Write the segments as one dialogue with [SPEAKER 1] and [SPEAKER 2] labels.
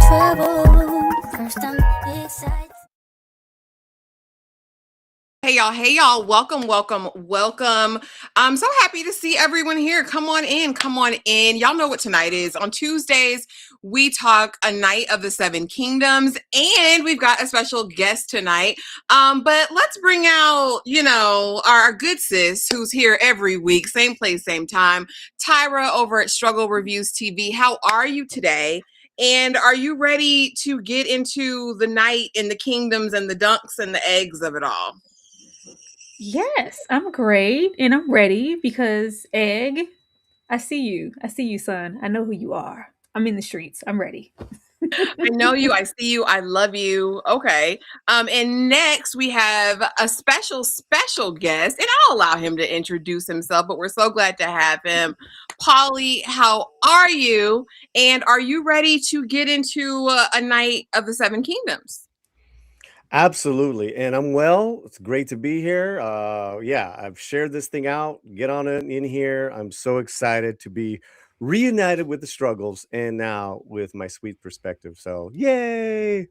[SPEAKER 1] trouble. First I'm excited.
[SPEAKER 2] Hey y'all, welcome. I'm so happy to see everyone here. Come on in. Y'all know what tonight is. On Tuesdays, we talk A Night of the Seven Kingdoms, and we've got a special guest tonight. But let's bring out, our good sis who's here every week, same place, same time, Tyra over at Struggle Reviews TV. How are you today? And are you ready to get into the night and the kingdoms and the dunks and the eggs of it all?
[SPEAKER 3] Yes, I'm great and I'm ready because Egg, I see you. I see you, son. I know who you are. I'm in the streets. I'm ready.
[SPEAKER 2] I know you. I see you. I love you. Okay. And next we have a special guest, and I'll allow him to introduce himself, but we're so glad to have him. Polly, how are you? And are you ready to get into A Night of the Seven Kingdoms?
[SPEAKER 4] Absolutely. And I'm well. It's great to be here. Yeah, I've shared this thing out. Get on it in here. I'm so excited to be reunited with the struggles and now with my sweet perspective. So, yay.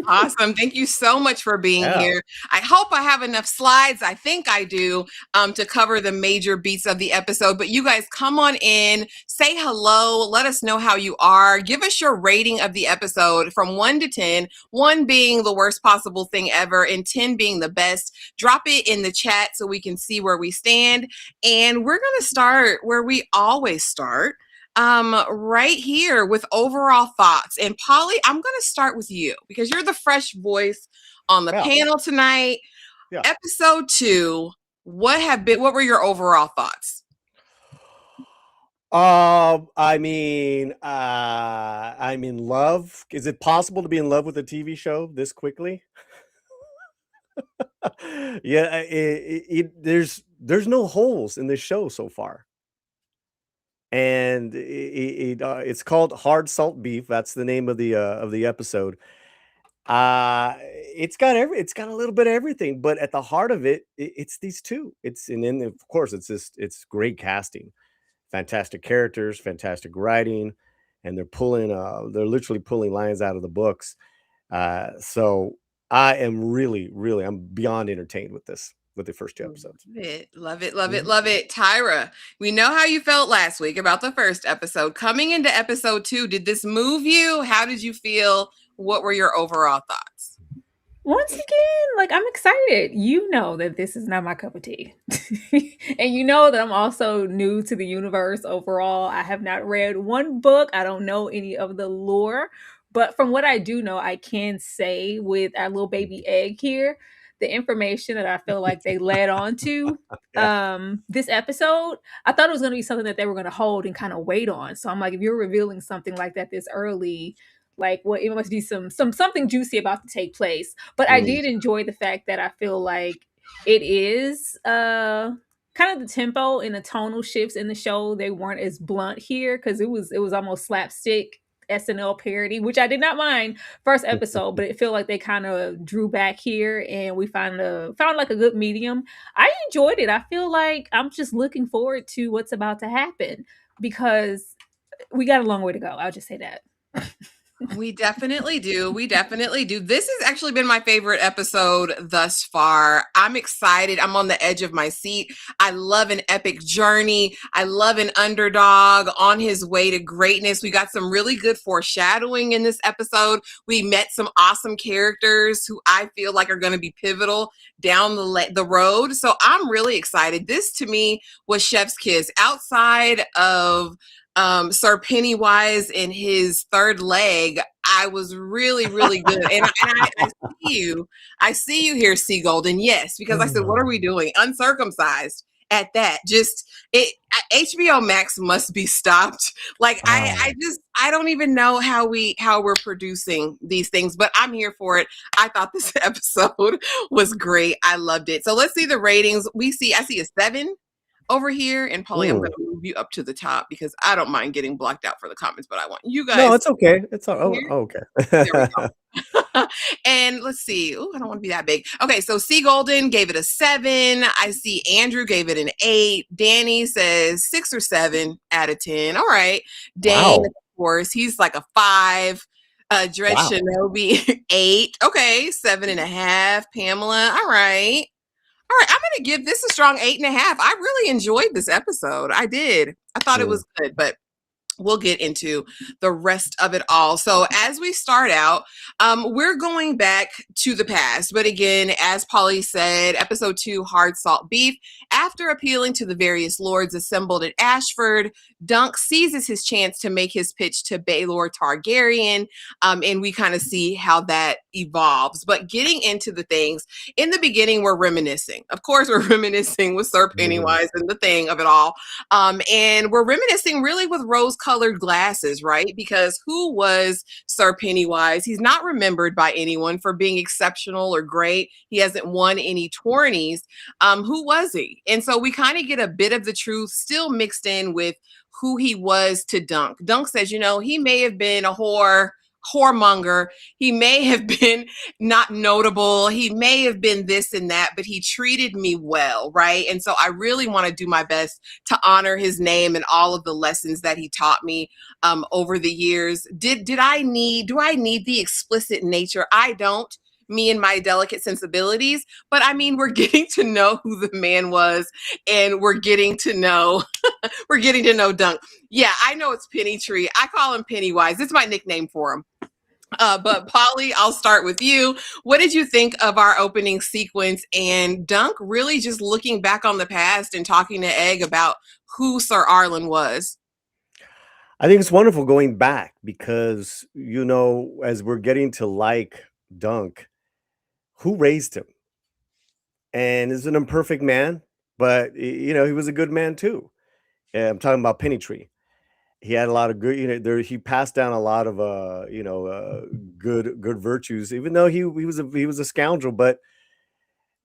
[SPEAKER 2] Awesome. Thank you so much for being
[SPEAKER 4] Yeah.
[SPEAKER 2] here. I hope I have enough slides. I think I do, to cover the major beats of the episode. But you guys come on in, say hello, let us know how you are. Give us your rating of the episode from 1 to 10, 1 being the worst possible thing ever and 10 being the best. Drop it in the chat so we can see where we stand. And we're going to start where we always start. Right here with overall thoughts. And Polly, I'm going to start with you because you're the fresh voice on the panel tonight.
[SPEAKER 4] Yeah.
[SPEAKER 2] Episode 2, what were your overall thoughts?
[SPEAKER 4] I'm in love. Is it possible to be in love with a TV show this quickly? Yeah, there's no holes in this show so far. And it's called Hard Salt Beef. That's the name of the episode. It's got a little bit of everything, but at the heart of it, it's these two. And then of course it's great casting, fantastic characters, fantastic writing, and they're literally pulling lines out of the books. So I am I'm beyond entertained with the first 2 episodes.
[SPEAKER 2] Love it. Tyra, we know how you felt last week about the first episode. Coming into episode 2, did this move you? How did you feel? What were your overall thoughts?
[SPEAKER 3] Once again, I'm excited. You know that this is not my cup of tea. And you know that I'm also new to the universe overall. I have not read one book. I don't know any of the lore. But from what I do know, I can say with our little baby Egg here, the information that I feel like they led on to this episode, I thought it was going to be something that they were going to hold and kind of wait on. So I'm like, if you're revealing something like that this early, it must be something juicy about to take place. But I did enjoy the fact that I feel like it is kind of the tempo and the tonal shifts in the show. They weren't as blunt here because it was almost slapstick SNL parody, which I did not mind first episode, but it felt like they kind of drew back here and we found like a good medium. I enjoyed it. I feel like I'm just looking forward to what's about to happen because we got a long way to go. I'll just say that.
[SPEAKER 2] We definitely do. This has actually been my favorite episode thus far. I'm excited. I'm on the edge of my seat. I love an epic journey. I love an underdog on his way to greatness. We got some really good foreshadowing in this episode. We met some awesome characters who I feel like are going to be pivotal down the road. So I'm really excited. This to me was chef's kiss. Outside of Sir Pennywise in his third leg, I was really good. And I see you here, Sea Golden. Yes, because I said, what are we doing? Uncircumcised at that. HBO Max must be stopped. I don't even know how we're producing these things, but I'm here for it. I thought this episode was great. I loved it. So let's see the ratings. I see a 7 over here, and Polly, I'm going to move you up to the top because I don't mind getting blocked out for the comments, but I want you guys.
[SPEAKER 4] No, it's okay. It's okay.
[SPEAKER 2] There we go. And let's see. Oh, I don't want to be that big. Okay, so Sea Golden gave it a 7. I see Andrew gave it an 8. Danny says 6 or 7 out of 10. All right. Dane,
[SPEAKER 4] Wow.
[SPEAKER 2] course. He's like a 5. Dred
[SPEAKER 4] Wow.
[SPEAKER 2] Shinobi, 8. Okay, 7.5. Pamela, all right. All right, I'm gonna give this a strong 8.5. I really enjoyed this episode. I did. I thought it was good, but we'll get into the rest of it all. So as we start out, we're going back to the past. But again, as Polly said, episode 2, Hard Salt Beef. After appealing to the various lords assembled at Ashford, Dunk seizes his chance to make his pitch to Baelor Targaryen, and we kind of see how that evolves. But getting into the things, in the beginning, we're reminiscing. Of course, we're reminiscing with Sir Pennywise and the thing of it all. And we're reminiscing really with rose-colored glasses, right? Because who was Sir Pennywise? He's not remembered by anyone for being exceptional or great. He hasn't won any tourneys. Who was he? And so we kind of get a bit of the truth still mixed in with who he was to Dunk. Dunk says, he may have been a whoremonger. He may have been not notable. He may have been this and that, but he treated me well, right? And so I really want to do my best to honor his name and all of the lessons that he taught me over the years. Do I need the explicit nature? I don't. Me and my delicate sensibilities, but I mean, we're getting to know who the man was, and we're getting to know Dunk. Yeah, I know it's Penny Tree. I call him Pennywise. It's my nickname for him. But Polly, I'll start with you. What did you think of our opening sequence and Dunk really just looking back on the past and talking to Egg about who Sir Arlen was?
[SPEAKER 4] I think it's wonderful going back because, as we're getting to like Dunk, who raised him? And is an imperfect man, but, he was a good man too. I'm talking about Pennytree. He had a lot of good, he passed down a lot of, good virtues, even though he was a scoundrel. But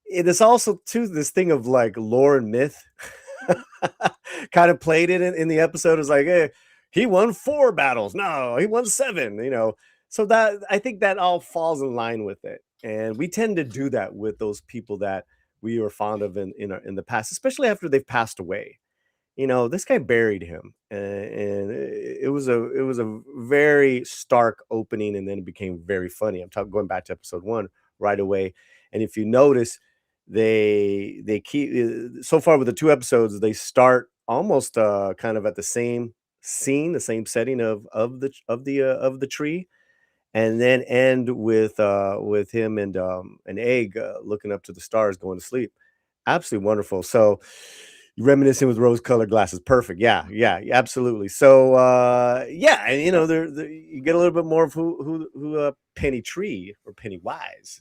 [SPEAKER 4] it is also too this thing of like lore and myth, kind of played it in the episode. It's like, hey, he won 4 battles. No, he won 7. So that I think that all falls in line with it, and we tend to do that with those people that we were fond of in the past, especially after they've passed away. This guy buried him, and it was a very stark opening, and then it became very funny. I'm going back to episode 1 right away, and if you notice, they keep so far with the 2 episodes, they start almost kind of at the same scene, the same setting of the tree, and then end with him and an Egg looking up to the stars, going to sleep. Absolutely wonderful. So reminiscing with rose-colored glasses, perfect. Yeah, absolutely. So yeah, and you get a little bit more of who Penny Tree or Pennywise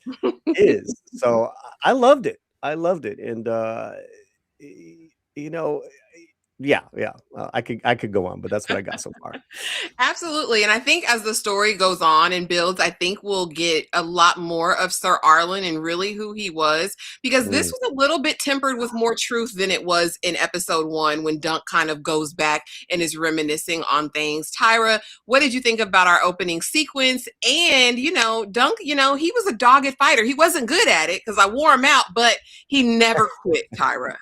[SPEAKER 4] is. So I loved it. And yeah. I could go on, but that's what I got so far.
[SPEAKER 2] Absolutely. And I think as the story goes on and builds, I think we'll get a lot more of Sir Arlen and really who he was, because this was a little bit tempered with more truth than it was in episode 1 when Dunk kind of goes back and is reminiscing on things. Tyra, what did you think about our opening sequence? And, Dunk, he was a dogged fighter. He wasn't good at it because I wore him out, but he never quit, Tyra.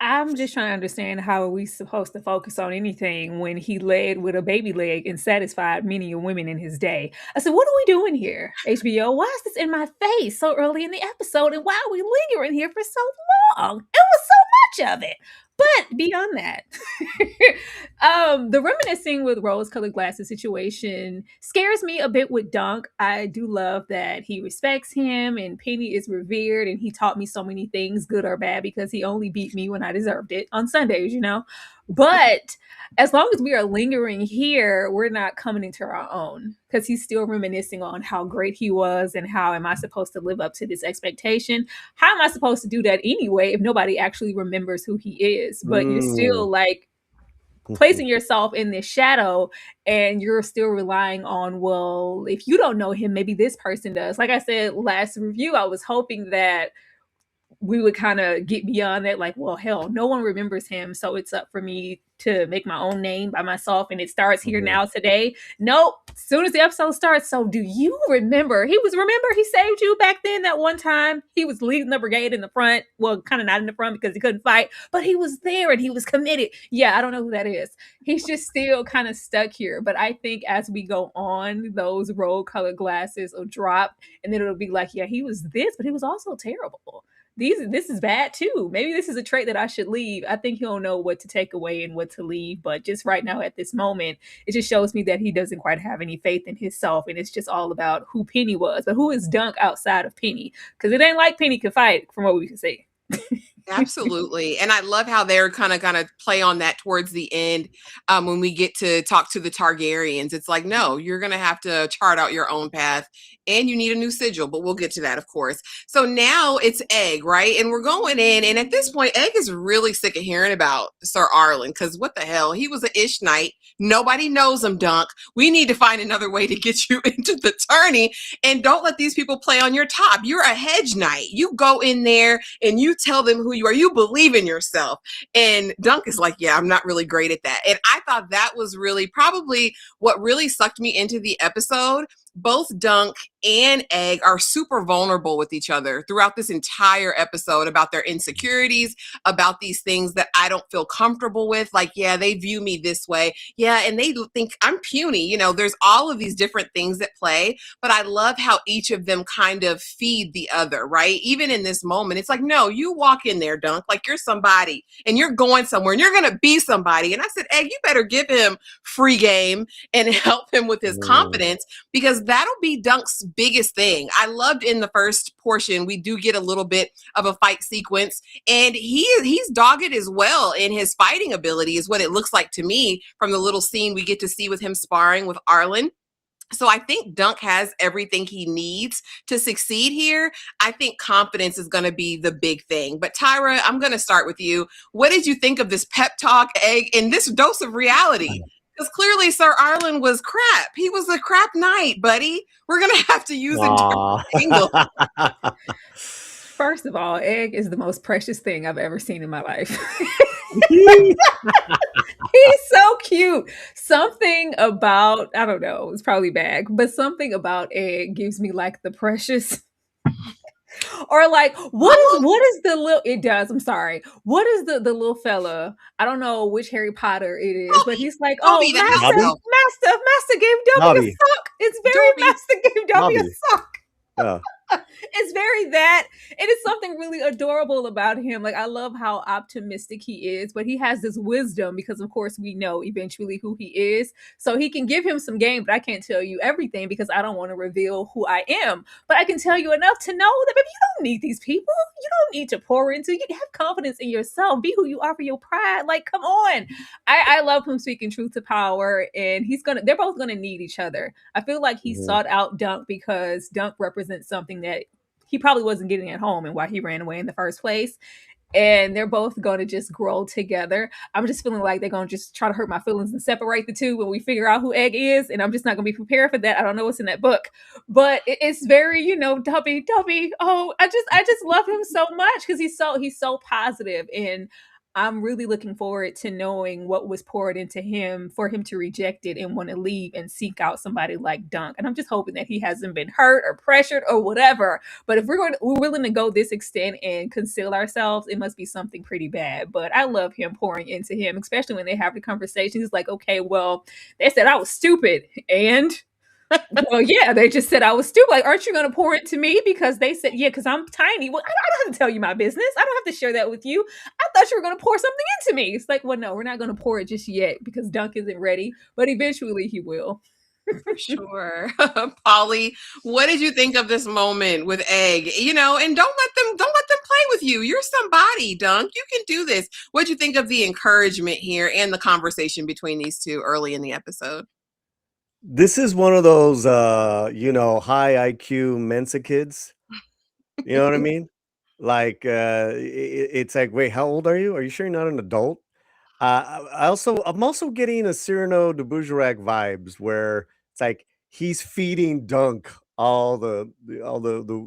[SPEAKER 3] I'm just trying to understand how are we supposed to focus on anything when he led with a baby leg and satisfied many women in his day. I said, what are we doing here, HBO? Why is this in my face so early in the episode? And why are we lingering here for so long? It was so much of it. But beyond that, the reminiscing with rose-colored glasses situation scares me a bit with Dunk. I do love that he respects him and Penny is revered and he taught me so many things, good or bad, because he only beat me when I deserved it on Sundays, But as long as we are lingering here, we're not coming into our own because he's still reminiscing on how great he was and how am I supposed to live up to this expectation? How am I supposed to do that anyway if nobody actually remembers who he is? But you're still like placing yourself in this shadow and you're still relying on, well, if you don't know him, maybe this person does. Like I said, last review, I was hoping that we would kind of get beyond that. Like, well, hell, no one remembers him. So it's up for me to make my own name by myself, and it starts here
[SPEAKER 4] Mhm.
[SPEAKER 3] now today. Nope. As soon as the episode starts. So do you remember? Remember he saved you back then that one time? He was leading the brigade in the front. Well, kind of not in the front because he couldn't fight, but he was there and he was committed. Yeah, I don't know who that is. He's just still kind of stuck here. But I think as we go on, those rose colored glasses will drop, and then it'll be like, yeah, he was this, but he was also terrible. This is bad too. Maybe this is a trait that I should leave. I think he'll know what to take away and what to leave. But just right now at this moment, it just shows me that he doesn't quite have any faith in himself, and it's just all about who Penny was. But who is Dunk outside of Penny? Because it ain't like Penny could fight, from what we can see.
[SPEAKER 2] Absolutely. And I love how they're kind of play on that towards the end, when we get to talk to the Targaryens. It's like, no, you're going to have to chart out your own path, and you need a new sigil, but we'll get to that, of course. So now it's Egg, right? And we're going in, and at this point, Egg is really sick of hearing about Sir Arlen, because what the hell? He was an Ish Knight. Nobody knows him, Dunk. We need to find another way to get you into the tourney, and don't let these people play on your top. You're a hedge knight. You go in there and you tell them who you are. You believe in yourself. And Dunk is like, yeah, I'm not really great at that. And I thought that was really probably what really sucked me into the episode. Both Dunk and Egg are super vulnerable with each other throughout this entire episode about their insecurities, about these things that I don't feel comfortable with. Like, yeah, they view me this way. Yeah, and they think I'm puny. You know, there's all of these different things at play, but I love how each of them kind of feed the other, right? Even in this moment, it's like, no, you walk in there, Dunk, like you're somebody and you're going somewhere and you're going to be somebody. And I said, Egg, you better give him free game and help him with his confidence, because that'll be Dunk's biggest thing. I loved in the first portion, we do get a little bit of a fight sequence, and he's dogged as well in his fighting ability, is what it looks like to me from the little scene we get to see with him sparring with Arlen. So I think Dunk has everything he needs to succeed here. I think confidence is going to be the big thing. But Tyra, I'm going to start with you. What did you think of this pep talk, Egg, and this dose of reality? Because clearly Sir Arlen was crap. He was a crap knight, buddy. We're going to have to use a different angle.
[SPEAKER 3] First of all, Egg is the most precious thing I've ever seen in my life. He's so cute. Something about, I don't know, it's probably bad, but something about Egg gives me like the precious. Or like, what is the little, it does, I'm sorry. What is the little fella? I don't know which Harry Potter it is, but he's like,
[SPEAKER 2] Dobby,
[SPEAKER 3] Master gave Dobby a sock. It's very
[SPEAKER 2] Dobby.
[SPEAKER 3] Master gave Dobby a sock.
[SPEAKER 4] Yeah.
[SPEAKER 3] It's very that. It is something really adorable about him. Like, I love how optimistic he is, but he has this wisdom because, of course, we know eventually who he is. So he can give him some game, but I can't tell you everything because I don't want to reveal who I am. But I can tell you enough to know that, baby, you don't need these people. You don't need to pour into. You have confidence in yourself. Be who you are for your pride. Like, come on. I love him speaking truth to power, and they're both gonna need each other. I feel like he sought out Dunk because Dunk represents something that he probably wasn't getting at home and why he ran away in the first place. And they're both going to just grow together. I'm just feeling like they're going to just try to hurt my feelings and separate the two when we figure out who Egg is. And I'm just not going to be prepared for that. I don't know what's in that book, but it's very, Dobby. Oh, I just love him so much because he's so positive, and I'm really looking forward to knowing what was poured into him for him to reject it and want to leave and seek out somebody like Dunk. And I'm just hoping that he hasn't been hurt or pressured or whatever. But if we're willing to go this extent and conceal ourselves, it must be something pretty bad. But I love him pouring into him, especially when they have the conversation. He's like, okay, well, they said I was stupid, and well, yeah, they just said I was stupid. Like, aren't you going to pour into me? Because they said, yeah, because I'm tiny. Well, I don't have to tell you my business. I don't have to share that with you. I thought you were going to pour something into me. It's like, well, no, we're not going to pour it just yet because Dunk isn't ready, but eventually he will.
[SPEAKER 2] For sure. Polly, what did you think of this moment with Egg? And don't let them play with you. You're somebody, Dunk. You can do this. What did you think of the encouragement here and the conversation between these two early in the episode?
[SPEAKER 4] This is one of those, high IQ Mensa kids. You know what I mean? Like, it's like, wait, how old are you? Are you sure you're not an adult? I'm also getting a Cyrano de Bergerac vibes where it's like he's feeding Dunk all the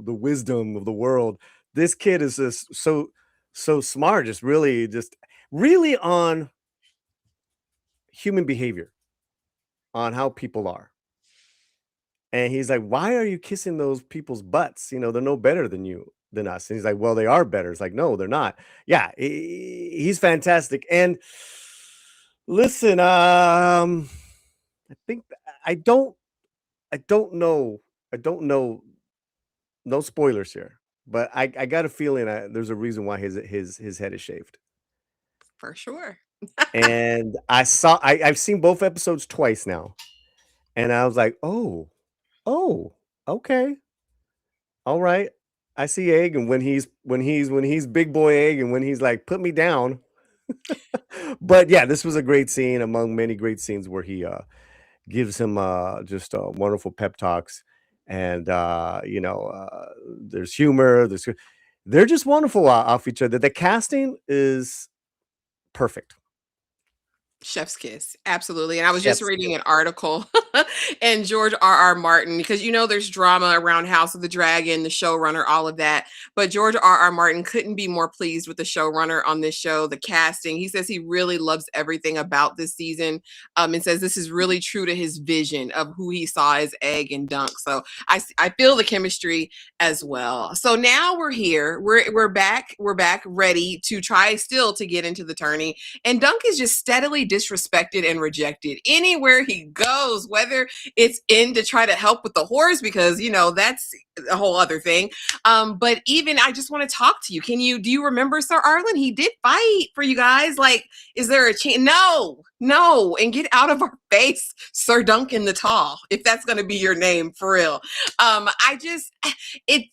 [SPEAKER 4] wisdom of the world. This kid is just so smart, just really on human behavior, on how people are. And he's like, "Why are you kissing those people's butts? You know, they're no better than us." And he's like, "Well, they are better." It's like, "No, they're not." Yeah, he's fantastic. And listen, I think I don't I don't know. I don't know. No spoilers here, but I got a feeling there's a reason why his head is shaved.
[SPEAKER 2] For sure.
[SPEAKER 4] And I've seen both episodes twice now, and I was like, oh, okay, all right. I see Egg, and when he's big boy Egg, and when he's like, put me down. But yeah, this was a great scene among many great scenes where he gives him just wonderful pep talks, and there's humor. They're just wonderful off each other. The casting is perfect.
[SPEAKER 2] Chef's kiss. Absolutely. And I was just
[SPEAKER 4] Chef's
[SPEAKER 2] reading
[SPEAKER 4] kiss.
[SPEAKER 2] an article and George R. Martin, because there's drama around House of the Dragon, the showrunner, all of that. But George R. Martin couldn't be more pleased with the showrunner on this show, the casting. He says he really loves everything about this season, and says this is really true to his vision of who he saw as Egg and Dunk. So I feel the chemistry as well. So now we're here. We're back. We're back ready to try still to get into the tourney. And Dunk is just steadily disrespected and rejected anywhere he goes, whether it's in to try to help with the horse, because that's a whole other thing. But even I just want to talk to you. Do you remember Sir Arlen? He did fight for you guys. Like, is there a chance? No, and get out of our face, Sir Duncan the Tall, if that's going to be your name for real.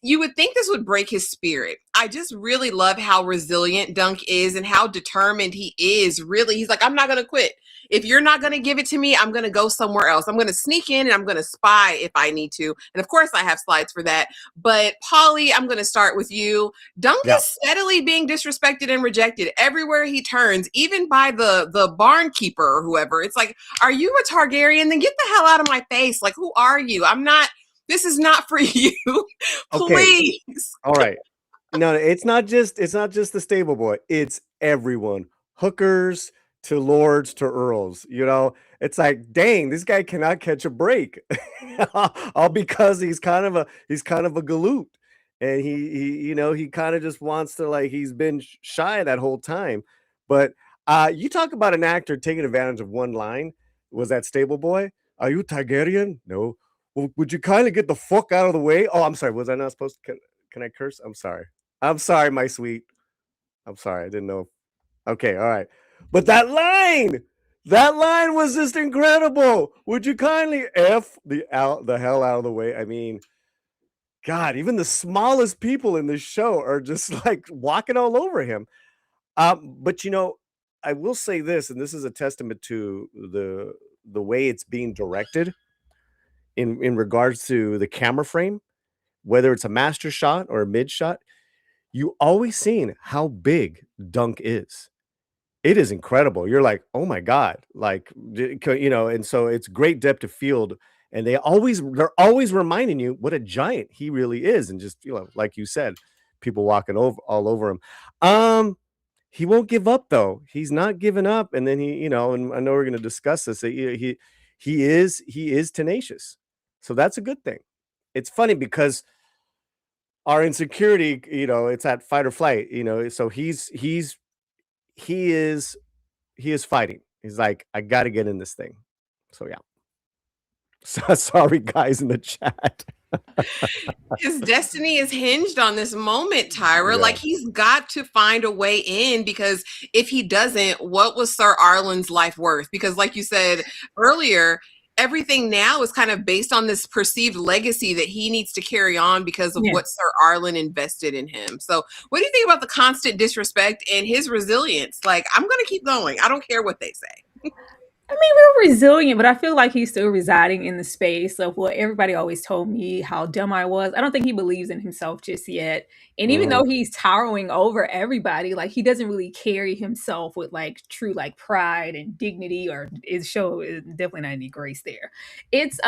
[SPEAKER 2] You would think this would break his spirit. I just really love how resilient Dunk is and how determined he is. Really, he's like, I'm not going to quit. If you're not going to give it to me, I'm going to go somewhere else. I'm going to sneak in and I'm going to spy if I need to. And of course, I have slides for that. But Polly, I'm going to start with you. Dunk is steadily being disrespected and rejected everywhere he turns, even by the barn keeper or whoever. It's like, are you a Targaryen? Then get the hell out of my face. Like, who are you? This is not for you. Please.
[SPEAKER 4] Okay. All right. No, it's not just the stable boy. It's everyone. Hookers to lords to earls. It's like, dang, this guy cannot catch a break. All because he's kind of a galoot. And he kind of just wants to, like, he's been shy that whole time. But you talk about an actor taking advantage of one line. Was that stable boy? Are you Targaryen? No. Well, would you kindly get the fuck out of the way? Oh, I'm sorry. Was I not supposed to? Can I curse? I'm sorry. I'm sorry, my sweet. I'm sorry. I didn't know. Okay, all right. But that line was just incredible. Would you kindly F the hell out of the way? I mean, God, even the smallest people in this show are just like walking all over him. But I will say this, and this is a testament to the way it's being directed in regards to the camera frame, whether it's a master shot or a mid shot. You always seen how big Dunk is. It is incredible. You're like, oh my God. Like, and so it's great depth of field. And they're always reminding you what a giant he really is. And just, like you said, people walking all over him. He won't give up though. He's not giving up. And then and I know we're going to discuss this. He is tenacious. So that's a good thing. It's funny because our insecurity, it's at fight or flight, so he is fighting. He's like, I got to get in this thing. So yeah. So, sorry guys in the chat.
[SPEAKER 2] His destiny is hinged on this moment, Tyra.
[SPEAKER 4] Yeah.
[SPEAKER 2] Like, he's got to find a way in, because if he doesn't, what was Sir Arlen's life worth? Because like you said earlier, everything now is kind of based on this perceived legacy that he needs to carry on because of what Sir Arlen invested in him. So what do you think about the constant disrespect and his resilience? Like, I'm going to keep going. I don't care what they say.
[SPEAKER 3] I mean, we're resilient, but I feel like he's still residing in the space of what everybody always told me, how dumb I was. I don't think he believes in himself just yet. And even though he's towering over everybody, like, he doesn't really carry himself with like true like pride and dignity, or his show is definitely not any grace there. It's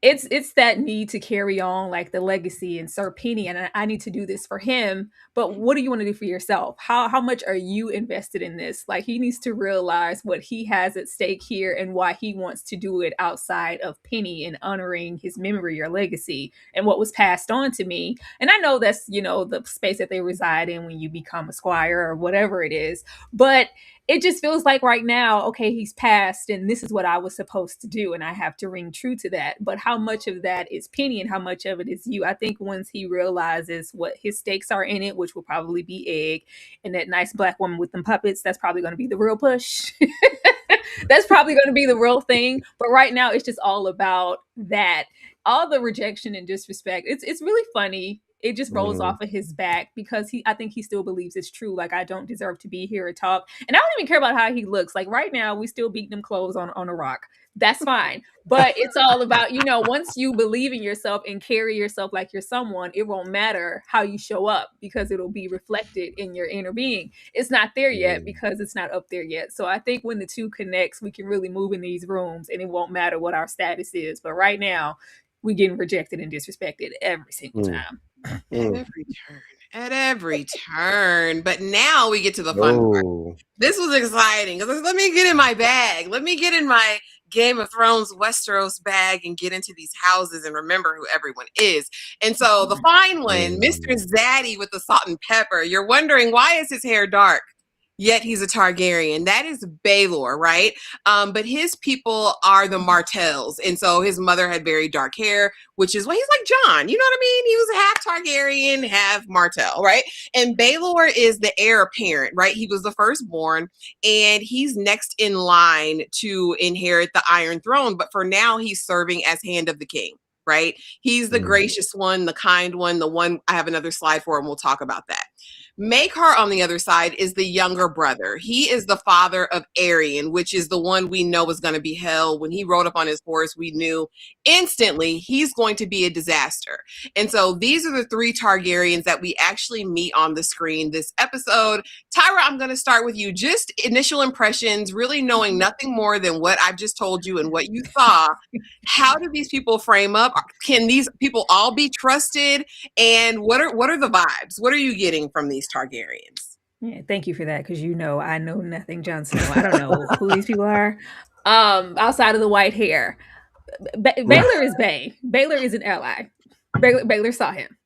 [SPEAKER 3] it's that need to carry on like the legacy and Sir Penny, and I need to do this for him. But what do you want to do for yourself? How much are you invested in this? Like he needs to realize what he has at stake here and why he wants to do it outside of Penny and honoring his memory or legacy and what was passed on to me. And I know that's, the space that they reside in when you become a squire or whatever it is. But it just feels like right now, okay, he's passed and this is what I was supposed to do and I have to ring true to that. But how much of that is Penny and how much of it is you? I think once he realizes what his stakes are in it, which will probably be Egg and that nice black woman with them puppets, that's probably going to be the real push. That's probably going to be the real thing. But right now it's just all about that. All the rejection and disrespect. It's really funny. It just rolls off of his back because I think he still believes it's true. Like, I don't deserve to be here or talk. And I don't even care about how he looks. Like right now, we still beating him clothes on a rock. That's fine. But it's all about, once you believe in yourself and carry yourself like you're someone, it won't matter how you show up because it'll be reflected in your inner being. It's not there yet because it's not up there yet. So I think when the two connects, we can really move in these rooms and it won't matter what our status is. But right now, we're getting rejected and disrespected every single time.
[SPEAKER 2] At every turn. But now we get to the fun part. This was exciting because let me get in my bag. Let me get in my Game of Thrones Westeros bag and get into these houses and remember who everyone is. And so the fine one, Mr. Zaddy with the salt and pepper. You're wondering, why is his hair dark? Yet he's a Targaryen. That is Baelor, right? But his people are the Martells. And so his mother had very dark hair, which is why he's like John. You know what I mean? He was half Targaryen, half Martell, right? And Baelor is the heir apparent, right? He was the firstborn, and he's next in line to inherit the Iron Throne. But for now, he's serving as Hand of the King, right? He's the gracious one, the kind one, the one I have another slide for, and we'll talk about that. Maekar, on the other side, is the younger brother. He is the father of Aerion, which is the one we know is going to be hell. When he rode up on his horse, we knew instantly he's going to be a disaster. And so these are the three Targaryens that we actually meet on the screen this episode. Tyra, I'm going to start with you. Just initial impressions, really knowing nothing more than what I've just told you and what you saw. How do these people frame up? Can these people all be trusted? And what are the vibes? What are you getting from these Targaryens?
[SPEAKER 3] Yeah, thank you for that, because I know nothing Jon Snow. I don't know who these people are. Outside of the white hair. Baelor is Bay. Baelor is an ally. Baelor saw him.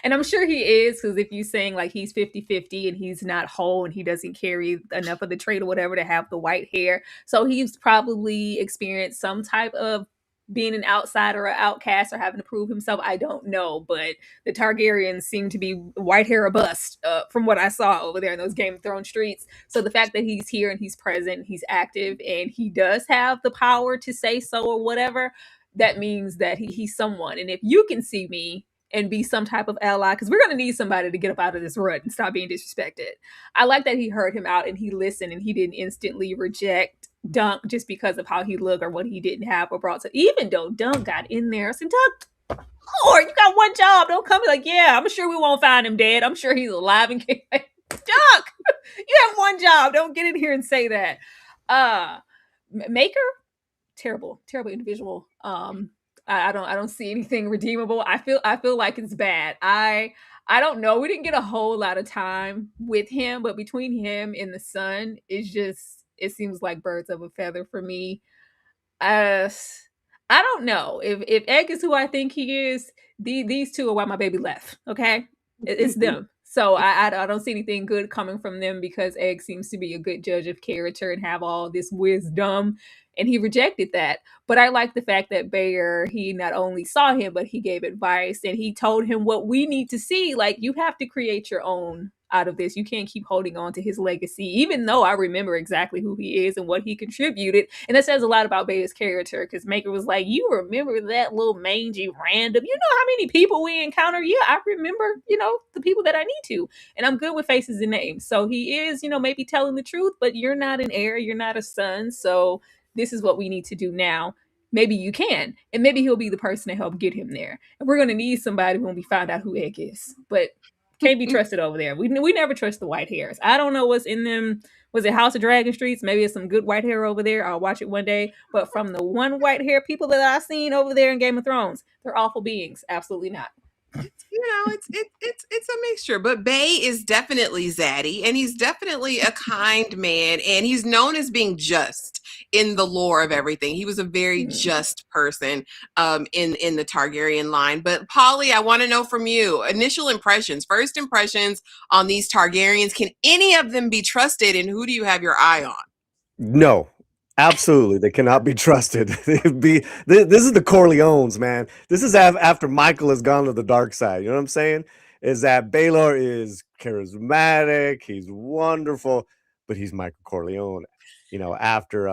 [SPEAKER 3] And I'm sure he is, because if you're saying like he's 50-50 and he's not whole and he doesn't carry enough of the trait or whatever to have the white hair. So he's probably experienced some type of being an outsider or outcast or having to prove himself. I don't know, but the Targaryens seem to be white hair or bust from what I saw over there in those Game of Thrones streets. So the fact that he's here and he's present, he's active, and he does have the power to say so or whatever, that means that he's someone. And if you can see me and be some type of ally, because we're going to need somebody to get up out of this rut and stop being disrespected. I like that he heard him out and he listened and he didn't instantly reject Dunk just because of how he looked or what he didn't have or brought to. Even though Dunk got in there, I said, Dunk, Lord, you got one job. Don't come like, yeah, I'm sure we won't find him dead. I'm sure he's alive and Dunk, you have one job. Don't get in here and say that. Maker, terrible individual. I don't see anything redeemable. I feel like it's bad. I don't know. We didn't get a whole lot of time with him, but between him and the son, it seems like birds of a feather for me. I don't know if Egg is who I think he is. These two are why my baby left. Okay, it's them. So I don't see anything good coming from them because Egg seems to be a good judge of character and have all this wisdom. And he rejected that. But I like the fact that Bayer, he not only saw him, but he gave advice and he told him what we need to see. Like, you have to create your own out of this. You can't keep holding on to his legacy, even though I remember exactly who he is and what he contributed. And that says a lot about Bayer's character, because Maker was like, you remember that little mangy random, you know how many people we encounter? Yeah, I remember, the people that I need to. And I'm good with faces and names. So he is, maybe telling the truth, but you're not an heir, you're not a son. So this is what we need to do now. Maybe you can. And maybe he'll be the person to help get him there. And we're going to need somebody when we find out who Egg is. But Can't be trusted over there. We never trust the white hairs. I don't know what's in them. Was it House of Dragon Streets? Maybe it's some good white hair over there. I'll watch it one day. But from the one white hair people that I've seen over there in Game of Thrones, they're awful beings. Absolutely not.
[SPEAKER 2] It's a mixture, but Bay is definitely zaddy, and he's definitely a kind man, and he's known as being just in the lore of everything. He was a very just person in the Targaryen line. But Polly, I want to know from you, initial impressions, first impressions on these Targaryens. Can any of them be trusted, and who do you have your eye on?
[SPEAKER 4] No, absolutely, they cannot be trusted. This is the Corleones, man. This is after Michael has gone to the dark side. You know what I'm saying? Is that Baelor is charismatic, he's wonderful, but he's Michael Corleone. You know, after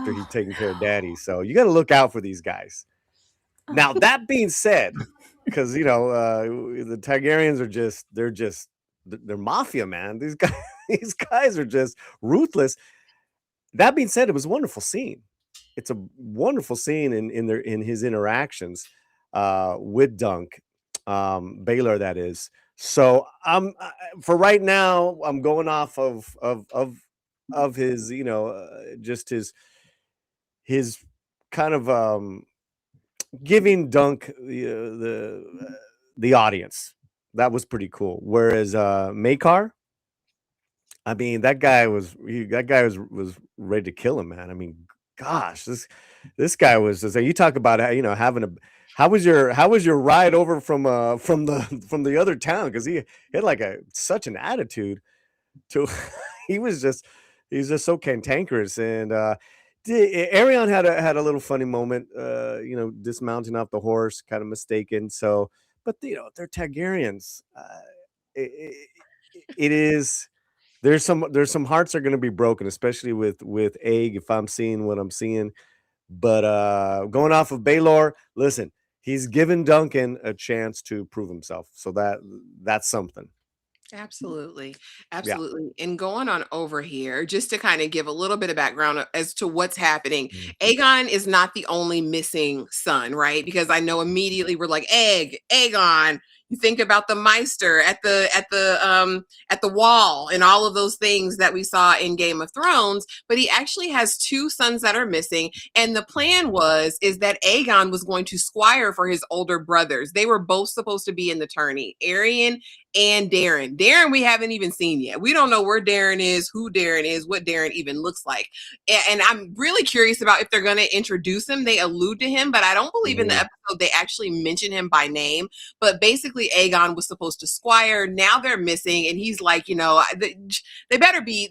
[SPEAKER 4] he's taken care of Daddy. So you got to look out for these guys. Now that being said, because you know the Targaryens are they're mafia, man. These guys are just ruthless. That being said, it was a wonderful scene. It's a wonderful scene in his interactions with Dunk, Baylor, that is. So for right now, I'm going off of his, you know, just his kind of giving Dunk the audience. That was pretty cool. Whereas Maekar, I mean, that guy was ready to kill him, man. I mean, gosh, this guy was just, you talk about, you know, how was your ride over from the other town, because he had like such an attitude to he's just so cantankerous. And Arion had a little funny moment, you know, dismounting off the horse, kind of mistaken. So, but you know, they're Targaryens. It is. There's some hearts are going to be broken, especially with Egg, if I'm seeing what I'm seeing. But going off of Baelor, listen, he's given Duncan a chance to prove himself. So that's something.
[SPEAKER 2] Absolutely.
[SPEAKER 4] Yeah.
[SPEAKER 2] Absolutely. And going on over here, just to kind of give a little bit of background as to what's happening. Aegon is not the only missing son, right? Because I know immediately we're like, Aegon. You think about the Meister at the wall and all of those things that we saw in Game of Thrones, but he actually has two sons that are missing. And the plan is that Aegon was going to squire for his older brothers. They were both supposed to be in the tourney, Aerion and Darren. Darren, we haven't even seen yet. We don't know where Darren is, who Darren is, what Darren even looks like. And I'm really curious about if they're going to introduce him. They allude to him, but I don't believe in the episode they actually mention him by name. But basically, Aegon was supposed to squire. Now they're missing, and he's like, you know, they better be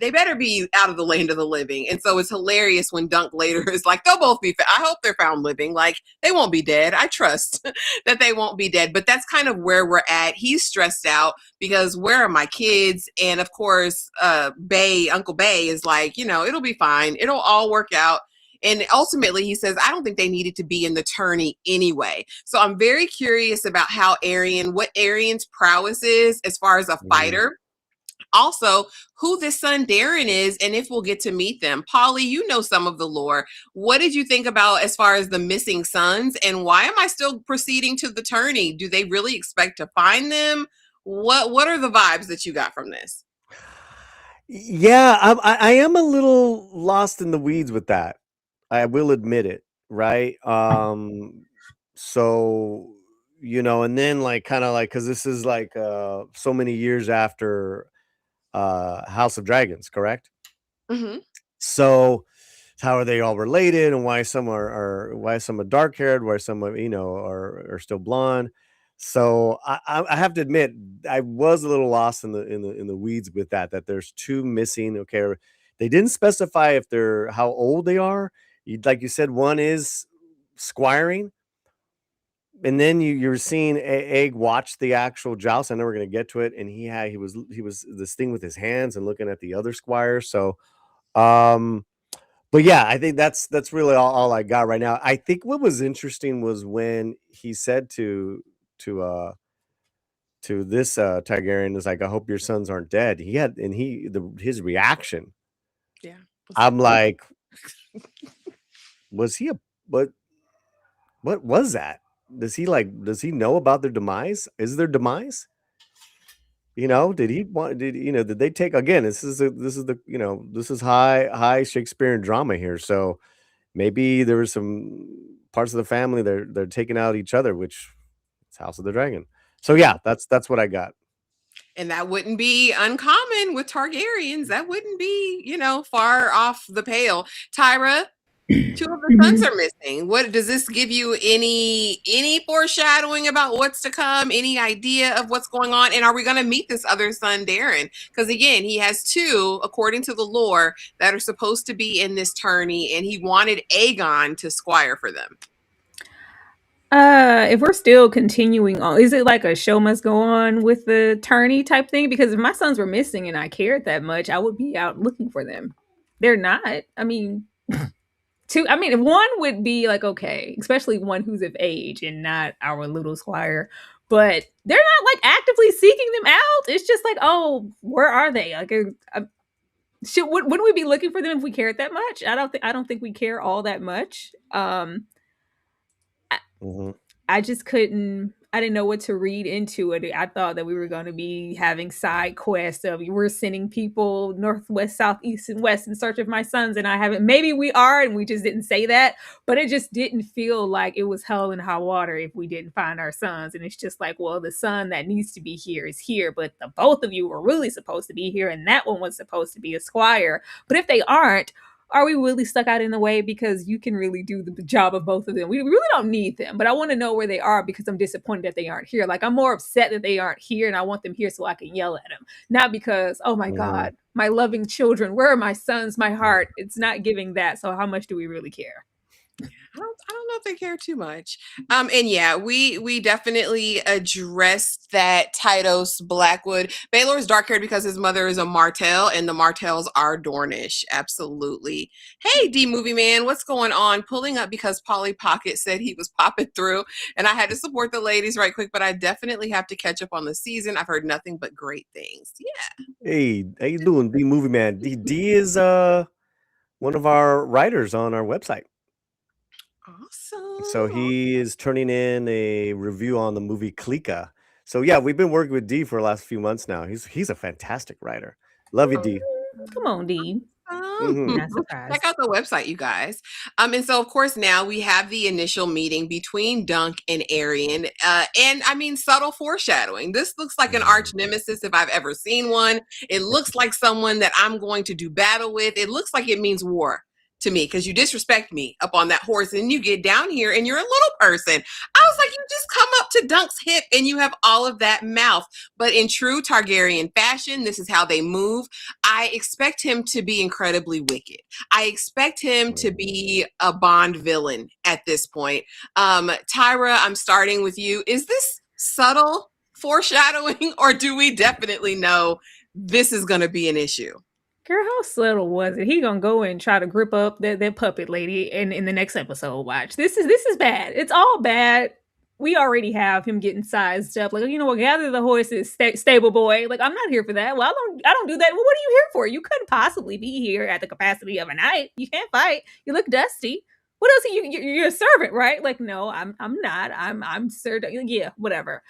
[SPEAKER 2] out of the land of the living. And so it's hilarious when Dunk later is like, they'll both be. I hope they're found living. Like, they won't be dead. I trust that they won't be dead. But that's kind of where we're at. He's stressed out because where are my kids? And of course, Uncle Bay is like, you know, it'll be fine. It'll all work out. And ultimately, he says, I don't think they needed to be in the tourney anyway. So I'm very curious about what Arion's prowess is as far as a fighter. Also, who this son Darren is, and if we'll get to meet them. Polly, you know some of the lore. What did you think about as far as the missing sons, and why am I still proceeding to the tourney? Do they really expect to find them? What are the vibes that you got from this?
[SPEAKER 4] Yeah, I am a little lost in the weeds with that. I will admit it, right? So, you know, and then like kind of like, because this is like so many years after House of Dragons, correct?
[SPEAKER 2] Mm-hmm.
[SPEAKER 4] So how are they all related, and why some are dark haired, why some are, you know, are still blonde? So I have to admit, I was a little lost in the weeds with that there's two missing. Okay, they didn't specify if they're how old they are. Like you said, one is squiring, and then you're seeing Egg watch the actual joust. I know we're gonna get to it, and he was this thing with his hands and looking at the other squire. So, but yeah, I think that's really all I got right now. I think what was interesting was when he said to this Targaryen is like, I hope your sons aren't dead. His reaction.
[SPEAKER 2] Yeah.
[SPEAKER 4] I'm like, was he what was that? Does he know about their demise? Is their demise? Did he want? Did they take again? This is high Shakespearean drama here. So maybe there was some parts of the family they're taking out each other, which it's House of the Dragon. So yeah, that's what I got.
[SPEAKER 2] And that wouldn't be uncommon with Targaryens. That wouldn't be, far off the pale. Tyra, two of the sons
[SPEAKER 3] Mhm.
[SPEAKER 2] are missing. What does this give you any foreshadowing about what's to come? Any idea of what's going on? And are we going to meet this other son, Darren? Because again, he has two, according to the lore, that are supposed to be in this tourney, and he wanted Aegon to squire for them.
[SPEAKER 3] If we're still continuing on, is it like a show must go on with the tourney type thing? Because if my sons were missing and I cared that much, I would be out looking for them. They're not. I mean, two. I mean, one would be like okay, especially one who's of age and not our little squire. But they're not like actively seeking them out. It's just like, oh, where are they? Like, wouldn't we be looking for them if we cared that much? I don't think we care all that much.
[SPEAKER 4] Mm-hmm.
[SPEAKER 3] I just couldn't. I didn't know what to read into it. I thought that we were going to be having side quests of we're sending people northwest, south, east, and west in search of my sons, and I haven't. Maybe we are, and we just didn't say that. But it just didn't feel like it was hell and high water if we didn't find our sons. And it's just like, well, the son that needs to be here is here, but the both of you were really supposed to be here, and that one was supposed to be a squire. But if they aren't, are we really stuck out in the way because you can really do the job of both of them? We really don't need them, but I want to know where they are because I'm disappointed that they aren't here. Like I'm more upset that they aren't here and I want them here so I can yell at them. Not because, oh my
[SPEAKER 4] Mm-hmm.
[SPEAKER 3] God, my loving children, where are my sons, my heart? It's not giving that. So how much do we really care?
[SPEAKER 2] I don't know if they care too much. And yeah, we definitely addressed that Tytos Blackwood. Baelor's dark haired because his mother is a Martell, and the Martells are Dornish. Absolutely. Hey, D Movie Man, what's going on? Pulling up because Polly Pocket said he was popping through, and I had to support the ladies right quick, but I definitely have to catch up on the season. I've heard nothing but great things. Yeah.
[SPEAKER 4] Hey, how you doing, D Movie Man? D is one of our writers on our website.
[SPEAKER 2] Awesome.
[SPEAKER 4] So he is turning in a review on the movie Klika. So yeah, we've been working with D for the last few months now. He's a fantastic writer. Love you, D.
[SPEAKER 3] Come on, D.
[SPEAKER 4] Mm-hmm.
[SPEAKER 3] Not surprised.
[SPEAKER 2] Check out the website, you guys. And so, of course, now we have the initial meeting between Dunk and Arian. And I mean, subtle foreshadowing. This looks like an arch nemesis if I've ever seen one. It looks like someone that I'm going to do battle with. It looks like it means war to me because you disrespect me up on that horse and you get down here and you're a little person. I was like, you just come up to Dunk's hip and you have all of that mouth. But in true Targaryen fashion, this is how they move. I expect him to be incredibly wicked. I expect him to be a Bond villain at this point. Tyra, I'm starting with you. Is this subtle foreshadowing or do we definitely know this is going to be an issue?
[SPEAKER 3] Girl, how subtle was it? He gonna go and try to grip up that puppet lady in the next episode. Watch. This is bad. It's all bad. We already have him getting sized up. Like, you know what, gather the horses, stable boy. Like, I'm not here for that. Well, I don't do that. Well, what are you here for? You couldn't possibly be here at the capacity of a knight. You can't fight. You look dusty. What else? You're a servant, right? Like, no, I'm not. I'm Ser Duncan. Yeah, whatever.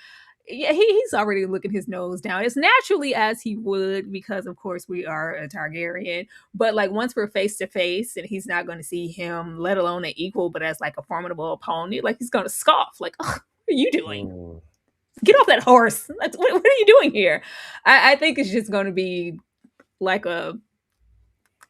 [SPEAKER 3] Yeah, he's already looking his nose down as naturally as he would because of course we are a Targaryen. But like once we're face to face and he's not going to see him, let alone an equal, but as like a formidable opponent, like he's going to scoff. Like, oh, what are you doing? Get off that horse! What are you doing here? I think it's just going to be like a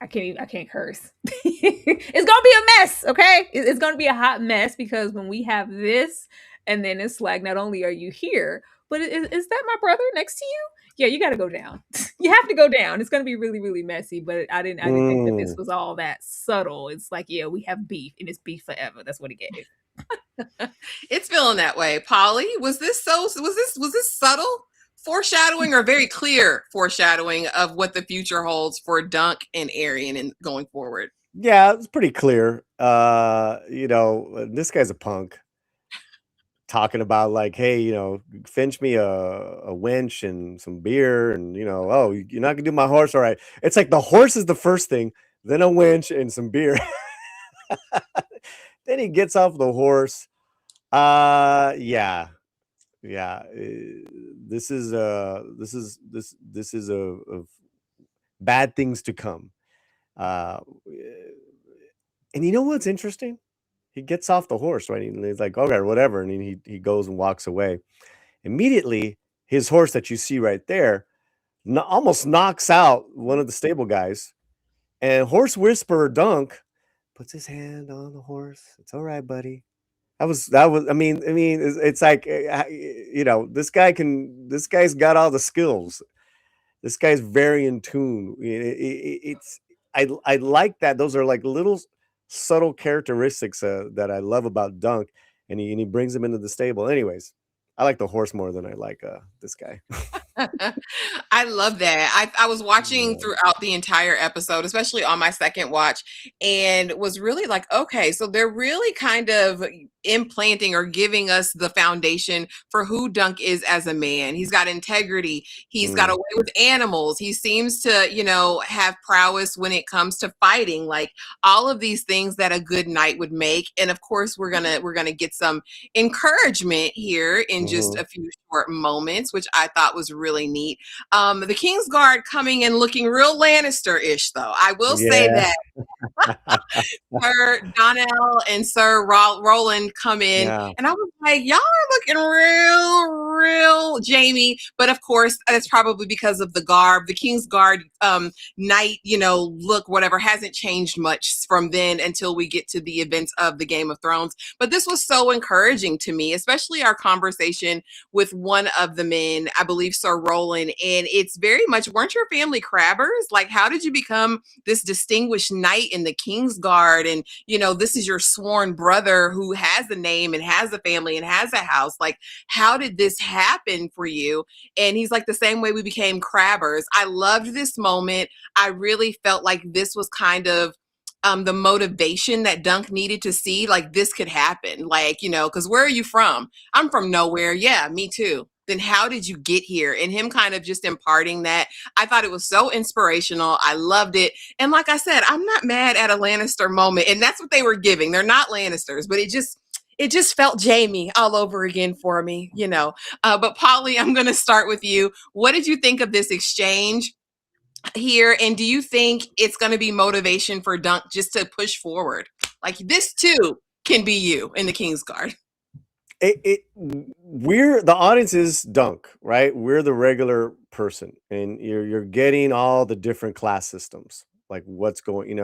[SPEAKER 3] I can't curse. It's gonna be a mess, okay? It's gonna be a hot mess because when we have this, and then it's like, not only are you here, but is that my brother next to you? Yeah, you got to go down. You have to go down. It's gonna be really, really messy. But I didn't think that this was all that subtle. It's like, yeah, we have beef, and it's beef forever. That's what it gave.
[SPEAKER 2] It's feeling that way. Polly, was this subtle foreshadowing or very clear foreshadowing of what the future holds for Dunk and Arian and going forward?
[SPEAKER 4] Yeah, it's pretty clear. This guy's a punk. Talking about like, hey, finch me a wench and some beer, and oh, you're not gonna do my horse, all right. It's like the horse is the first thing, then a wench and some beer. Then he gets off the horse. Yeah. This this is of bad things to come. Uh, and you know what's interesting? He gets off the horse, right? And he's like, okay, whatever. And he goes and walks away. Immediately, his horse that you see right there almost knocks out one of the stable guys. And horse whisperer Dunk puts his hand on the horse. It's all right, buddy. I mean, it's like, this guy's got all the skills. This guy's very in tune. I like that. Those are like little subtle characteristics that I love about Dunk, and he brings him into the stable. Anyways, I like the horse more than I like this guy.
[SPEAKER 2] I love that. I was watching throughout the entire episode, especially on my second watch, and was really like, okay, so they're really kind of implanting or giving us the foundation for who Dunk is as a man. He's got integrity. He's got a way with animals. He seems to, have prowess when it comes to fighting, like all of these things that a good knight would make. And of course, we're gonna get some encouragement here in just a few short moments, which I thought was really neat. The Kingsguard coming and looking real Lannister-ish, though. I will say that. Sir Donnell and Sir Roland come in, and I was like, y'all are looking real Jamie. But of course, that's probably because of the garb. The Kingsguard knight, look, whatever, hasn't changed much from then until we get to the events of the Game of Thrones. But this was so encouraging to me, especially our conversation with one of the men, I believe Sir Roland. And it's very much, weren't your family crabbers? Like, how did you become this distinguished knight in the Kingsguard? And, this is your sworn brother who has a name and has a family and has a house. Like, how did this happen for you? And he's like, the same way we became crabbers. I loved this moment. I really felt like this was kind of the motivation that Dunk needed to see, like this could happen. Like, because where are you from? I'm from nowhere. Yeah, me too. Then how did you get here? And him kind of just imparting that. I thought it was so inspirational. I loved it. And like I said, I'm not mad at a Lannister moment. And that's what they were giving. They're not Lannisters, but it just felt Jamie all over again for me, But Polly, I'm going to start with you. What did you think of this exchange here? And do you think it's going to be motivation for Dunk just to push forward? Like, this too can be you in the Kingsguard.
[SPEAKER 4] We're the audience is Dunk, right? We're the regular person, and you're getting all the different class systems, like what's going,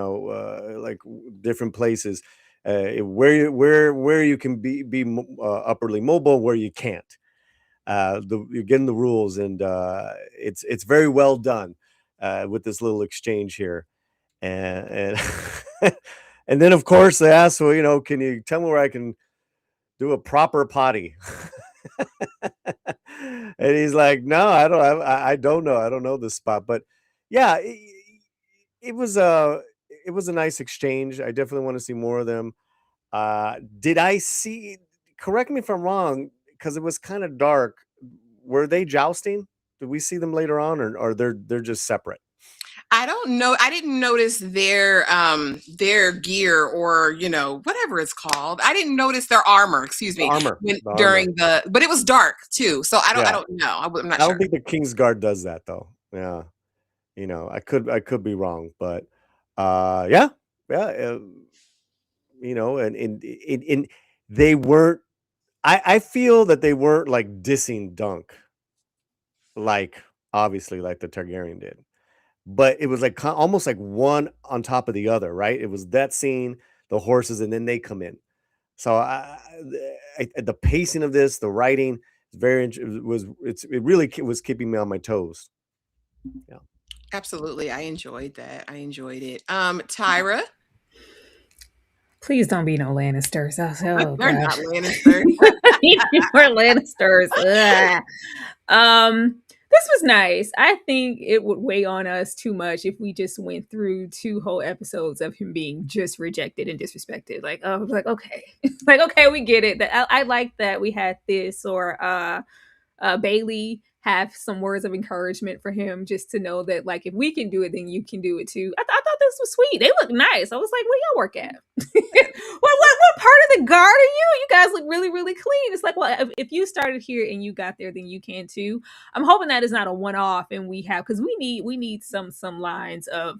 [SPEAKER 4] like different places, where you can be upperly mobile, where you can't. You're getting the rules, and it's very well done with this little exchange here, and and then of course they ask, well, can you tell me where I can do a proper potty? And he's like, no, I don't know. I don't know this spot. But yeah, it was a nice exchange. I definitely want to see more of them. Did I see, correct me if I'm wrong, because it was kind of dark. Were they jousting? Did we see them later on, or they're just separate?
[SPEAKER 2] I don't know. I didn't notice their gear, or whatever it's called. I didn't notice their armor. Excuse me. But it was dark too, so I don't know. I'm not sure.
[SPEAKER 4] I don't think the Kingsguard does that though. Yeah, I could be wrong, but and they weren't. I feel that they weren't like dissing Dunk, like obviously like the Targaryen did. But it was like almost like one on top of the other, right? It was that scene, the horses, and then they come in. So the pacing of this, the writing, it really was keeping me on my toes. Yeah,
[SPEAKER 2] absolutely. I enjoyed that. I enjoyed it. Tyra,
[SPEAKER 3] please don't be no Lannisters.
[SPEAKER 2] They're not Lannisters.
[SPEAKER 3] We're Lannisters. This was nice. I think it would weigh on us too much if we just went through 2 whole episodes of him being just rejected and disrespected. Like, oh, like, okay. Like, okay, we get it. I like that we had this, or Bailey have some words of encouragement for him, just to know that, like, if we can do it, then you can do it too. I thought this was sweet. They look nice. I was like, where y'all work at? what part of the guard are you? You guys look really, really clean. It's like, well, if you started here and you got there, then you can too. I'm hoping that is not a one-off, and we have, because we need some lines of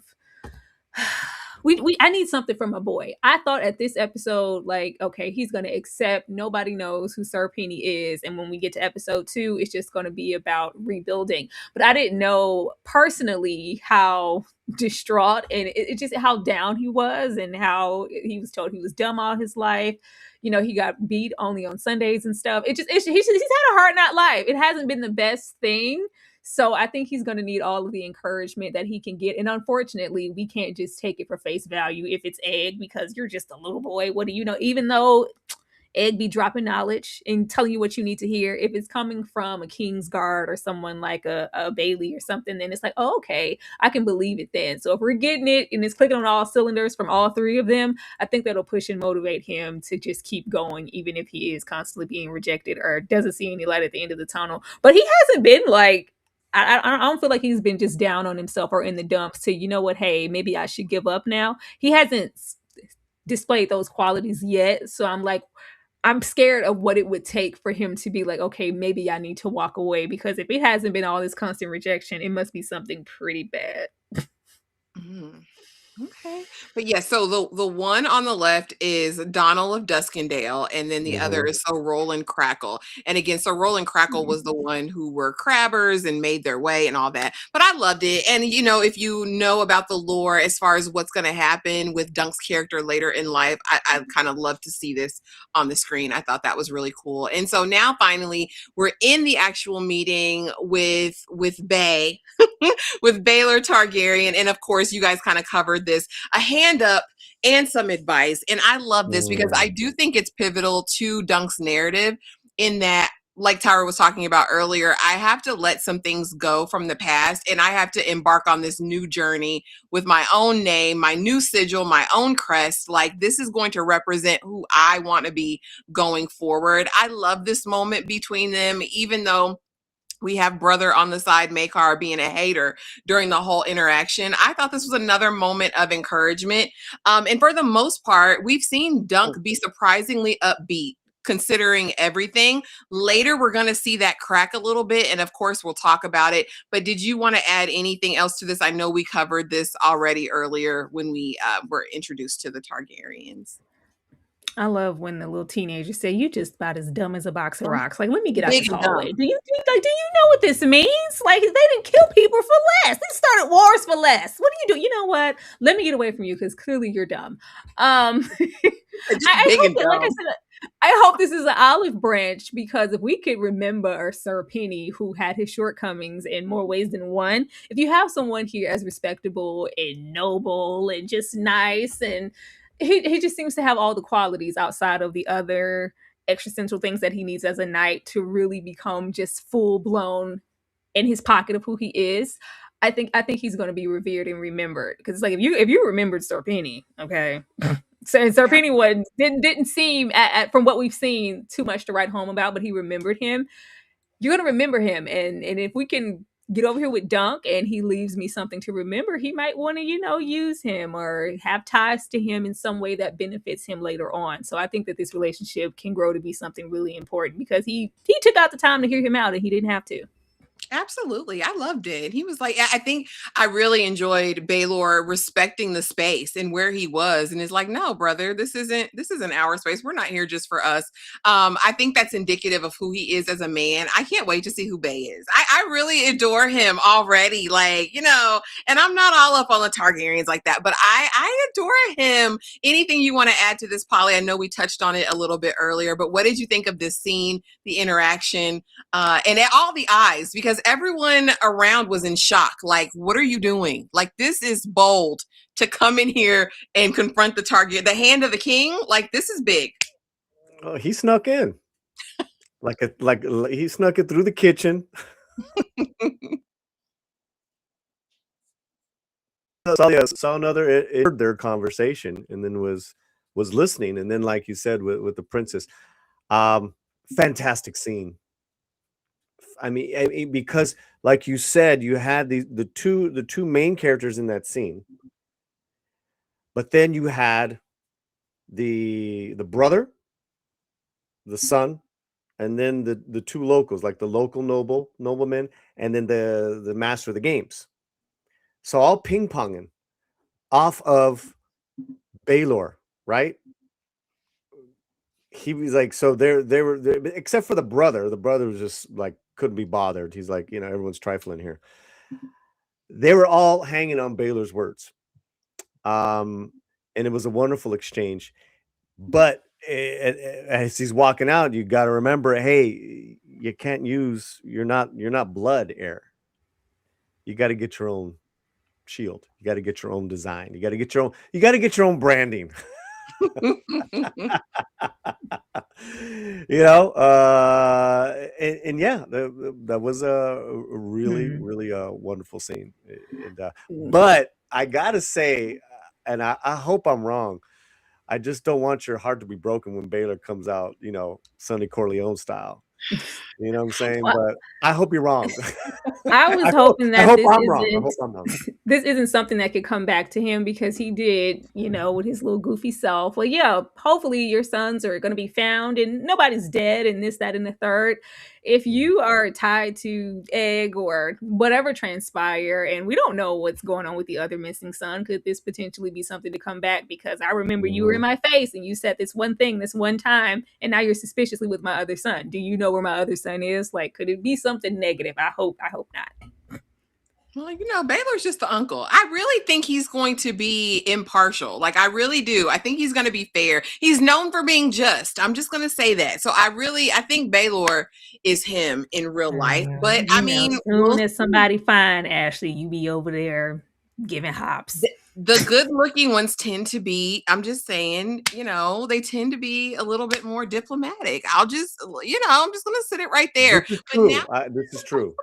[SPEAKER 3] we I need something from a boy. I thought at this episode, like, okay, he's gonna accept nobody knows who Sir Penny is, and when we get to episode 2, it's just gonna be about rebuilding. But I didn't know personally how distraught and it just how down he was, and how he was told he was dumb all his life. He got beat only on Sundays and stuff. He's had a hard not life. It hasn't been the best thing. So I think he's going to need all of the encouragement that he can get. And unfortunately, we can't just take it for face value if it's Egg, because you're just a little boy. What do you know? Even though Egg be dropping knowledge and telling you what you need to hear, if it's coming from a Kingsguard or someone like a Bailey or something, then it's like, oh, okay, I can believe it then. So if we're getting it and it's clicking on all cylinders from all three of them, I think that'll push and motivate him to just keep going, even if he is constantly being rejected or doesn't see any light at the end of the tunnel. But he hasn't been like, I don't feel like he's been just down on himself or in the dumps to, you know what, hey, maybe I should give up now. He hasn't displayed those qualities yet. So I'm scared of what it would take for him to be like, okay, maybe I need to walk away, because if it hasn't been all this constant rejection, it must be something pretty bad.
[SPEAKER 2] Mm. Okay. But yeah, so the one on the left is Donald of Duskendale, and then the other is So Roll and Crackle. And again, So Roll and Crackle was the one who were crabbers and made their way and all that. But I loved it. And if you know about the lore as far as what's going to happen with Dunk's character later in life, I kind of love to see this on the screen. I thought that was really cool. And so now finally we're in the actual meeting with Bay, with Baelor Targaryen. And of course, you guys kind of covered this, a hand up and some advice. And I love this because I do think it's pivotal to Dunk's narrative, in that, like Tyra was talking about earlier, I have to let some things go from the past, and I have to embark on this new journey with my own name, my new sigil, my own crest. Like, this is going to represent who I want to be going forward. I love this moment between them, even though we have brother on the side, Makar, being a hater during the whole interaction. I thought this was another moment of encouragement. And for the most part, we've seen Dunk be surprisingly upbeat, considering everything. Later, we're going to see that crack a little bit. And of course, we'll talk about it. But did you want to add anything else to this? I know we covered this already earlier when we were introduced to the Targaryens.
[SPEAKER 3] I love when the little teenagers say, "You just about as dumb as a box of rocks." Like, let me get out
[SPEAKER 2] Big
[SPEAKER 3] this
[SPEAKER 2] and
[SPEAKER 3] hallway.
[SPEAKER 2] dumb.
[SPEAKER 3] Do you know what this means? Like, they didn't kill people for less. They started wars for less. What do you do? You know what? Let me get away from you, because clearly you're dumb. I
[SPEAKER 2] Big
[SPEAKER 3] hope
[SPEAKER 2] and
[SPEAKER 3] that, like I
[SPEAKER 2] dumb.
[SPEAKER 3] said, I hope this is an olive branch, because if we could remember Sir Penny, who had his shortcomings in more ways than one, if you have someone here as respectable and noble and just nice, and he just seems to have all the qualities outside of the other existential things that he needs as a knight to really become just full blown in his pocket of who he is. I think he's going to be revered and remembered, because it's like, if you remembered Sir Penny, okay. So Sir Penny didn't seem from what we've seen too much to write home about, but he remembered him. You're going to remember him, and if we can get over here with Dunk and he leaves me something to remember, he might want to, use him or have ties to him in some way that benefits him later on. So I think that this relationship can grow to be something really important, because he took out the time to hear him out, and he didn't have to.
[SPEAKER 2] Absolutely. I loved it. He was like, I think I really enjoyed Baelor respecting the space and where he was. And it's like, no, brother, this isn't our space. We're not here just for us. I think that's indicative of who he is as a man. I can't wait to see who Bay is. I really adore him already. Like, and I'm not all up on the Targaryens like that, but I adore him. Anything you want to add to this, Polly? I know we touched on it a little bit earlier, but what did you think of this scene, the interaction, and all the eyes? Because everyone around was in shock. Like, what are you doing? Like, this is bold to come in here and confront the target, the hand of the king. Like, this is big.
[SPEAKER 4] Oh, he snuck in. like he snuck it through the kitchen. Saw another, heard their conversation, and then was listening. And then, like you said, with the princess, fantastic scene. I mean, because like you said, you had the two main characters in that scene, but then you had the brother the son, and then the two locals, like the local noblemen, and then the master of the games. So all ping ponging off of Baelor, right? He was like, so they were except for the brother. The brother was just like couldn't be bothered. He's like, everyone's trifling here. They were all hanging on Baylor's words, and it was a wonderful exchange. But as he's walking out, you got to remember, hey, you can't use. You're not blood heir. You got to get your own shield. You got to get your own design. You got to get your own. You got to get your own branding. And yeah, that was a really wonderful scene. But I gotta say, and I hope I'm wrong, I just don't want your heart to be broken when Baylor comes out, Sonny Corleone style. You know what I'm saying?
[SPEAKER 3] Well,
[SPEAKER 4] but I hope you're wrong.
[SPEAKER 3] I was hoping that
[SPEAKER 4] I hope
[SPEAKER 3] this
[SPEAKER 4] I'm wrong. I
[SPEAKER 3] isn't
[SPEAKER 4] hope I'm wrong.
[SPEAKER 3] this isn't something that could come back to him, because he did, with his little goofy self. Well, yeah, hopefully your sons are going to be found and nobody's dead and this, that, and the third. If you are tied to Egg or whatever transpire, and we don't know what's going on with the other missing son, could this potentially be something to come back? Because I remember you were in my face and you said this one thing this one time, and now you're suspiciously with my other son. Do you know where my other son is? Like, could it be something negative? I hope not.
[SPEAKER 2] Well, Baylor's just the uncle. I really think he's going to be impartial. Like, I really do. I think he's going to be fair. He's known for being just. I'm just going to say that. So I think Baylor is him in real life. But I mean,
[SPEAKER 3] as soon as somebody find Ashley, you be over there giving hops.
[SPEAKER 2] The good-looking ones tend to be, I'm just saying, they tend to be a little bit more diplomatic. I'm just going to sit it right there.
[SPEAKER 4] This is true. This is true.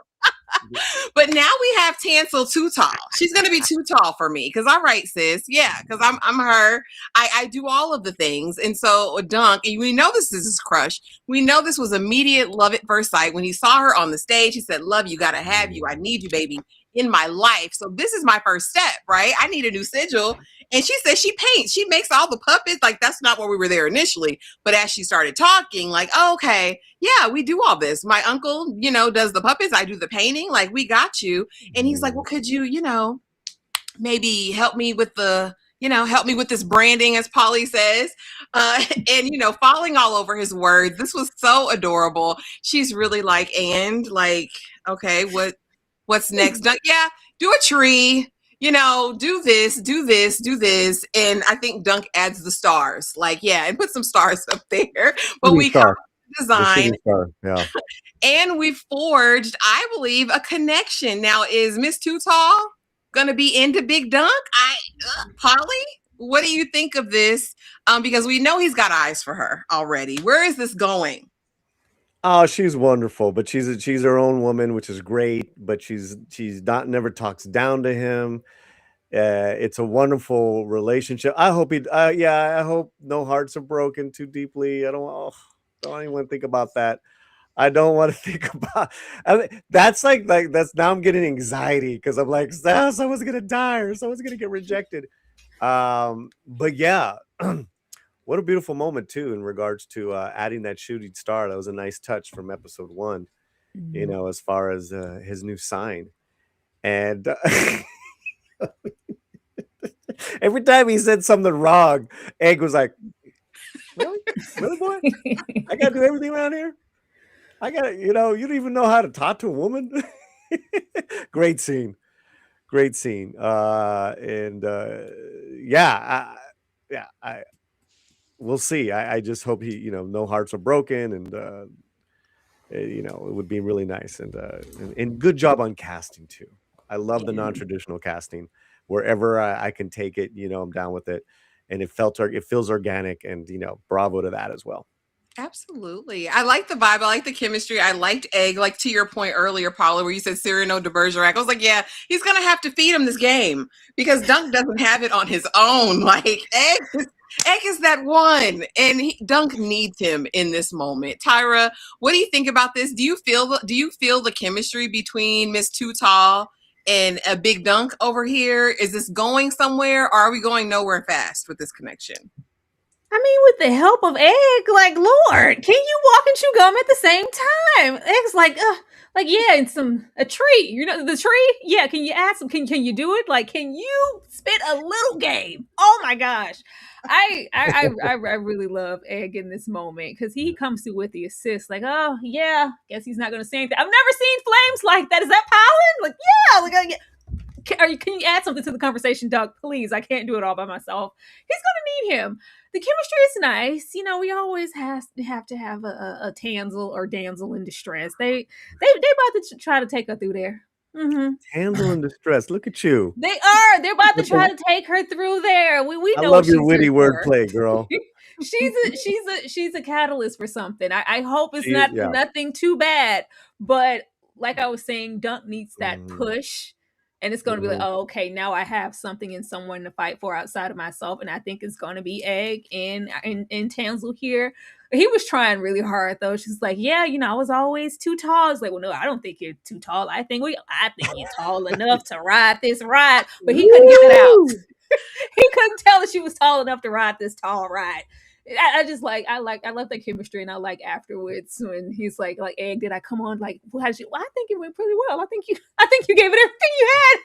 [SPEAKER 2] But now we have Tansel too tall. She's gonna be too tall for me. Cause all right, sis. Yeah, because I'm her. I do all of the things. And so Dunk, we know this is his crush. We know this was immediate love at first sight. When he saw her on the stage, he said, love you, gotta have you. I need you, baby, in my life. So this is my first step, right? I need a new sigil. And she says she paints, she makes all the puppets. Like, that's not where we were there initially. But as she started talking, like, oh, okay, yeah, we do all this. My uncle, does the puppets. I do the painting. Like, we got you. And he's like, well, could you, maybe help me with this branding, as Polly says, and falling all over his words. This was so adorable. She's really like, okay, what's next? Yeah, do a tree. Do this, do this, do this. And I think Dunk adds the stars. Like, yeah, and put some stars up there. But we come design.
[SPEAKER 4] Yeah.
[SPEAKER 2] And we forged, I believe, a connection. Now, is Miss Too Tall gonna be into Big Dunk? Polly, what do you think of this? Because we know he's got eyes for her already. Where is this going?
[SPEAKER 4] Oh, she's wonderful, but she's her own woman, which is great. But she's never talks down to him. It's a wonderful relationship. I hope I hope no hearts are broken too deeply. I don't even want to think about that. I don't want to think about. That's like that's now I'm getting anxiety because I'm like, someone's gonna die or someone's gonna get rejected. But yeah. What a beautiful moment too, in regards to adding that shooting star. That was a nice touch from episode 1, as far as his new sign. And every time he said something wrong, Egg was like, really, boy? I gotta do everything around here. I gotta, you don't even know how to talk to a woman. Great scene. We'll see. I just hope he, no hearts are broken, and it would be really nice, and good job on casting too. I love the non-traditional casting. Wherever I can take it, I'm down with it, and it feels organic, and bravo to that as well.
[SPEAKER 2] Absolutely. I like the vibe. I like the chemistry. I liked Egg. Like, to your point earlier, Paula, where you said Cyrano de Bergerac. I was like, yeah, he's going to have to feed him this game because Dunk doesn't have it on his own. Like, Egg is that one, and Dunk needs him in this moment. Tyra, what do you think about this? Do you feel the chemistry between Miss Too Tall and a Big Dunk over here? Is this going somewhere, or are we going nowhere fast with this connection?
[SPEAKER 3] I mean, with the help of Egg, like, Lord, can you walk and chew gum at the same time? Egg's like, yeah, and a tree. You know the tree? Yeah, can you add some? Can you do it? Like, can you spit a little game? Oh my gosh. I really love Egg in this moment because he comes through with the assist, like, oh yeah, guess he's not gonna say anything. I've never seen flames like that. Is that pollen? Like, yeah, like, can you add something to the conversation, Doug? Please, I can't do it all by myself. He's gonna need him. The chemistry is nice. You know, we always have to have a Tansel or damsel in distress. They about to try to take her through there. Mm-hmm.
[SPEAKER 4] Damsel in distress. Look at you.
[SPEAKER 3] They are. They're about to try to take her through there. We
[SPEAKER 4] I
[SPEAKER 3] know what
[SPEAKER 4] love your
[SPEAKER 3] she's
[SPEAKER 4] witty
[SPEAKER 3] here for.
[SPEAKER 4] wordplay, girl.
[SPEAKER 3] she's a catalyst for something. I hope it's
[SPEAKER 4] Yeah.
[SPEAKER 3] nothing too bad. But like I was saying, Dunk needs that push. And it's going to be like, oh, okay, now I have something and someone to fight for outside of myself. And I think it's going to be Egg in Tansel here. He was trying really hard though. She's like, yeah, you know, I was always too tall. It's like, well, no, I don't think you're too tall. I think you're tall enough to ride this ride. But he couldn't get it out. He couldn't tell that she was tall enough to ride this tall ride. I love that chemistry, and I like afterwards when he's like, Egg, did I come on? Like, how did you? Well, I think it went pretty well. I think you gave it everything you had.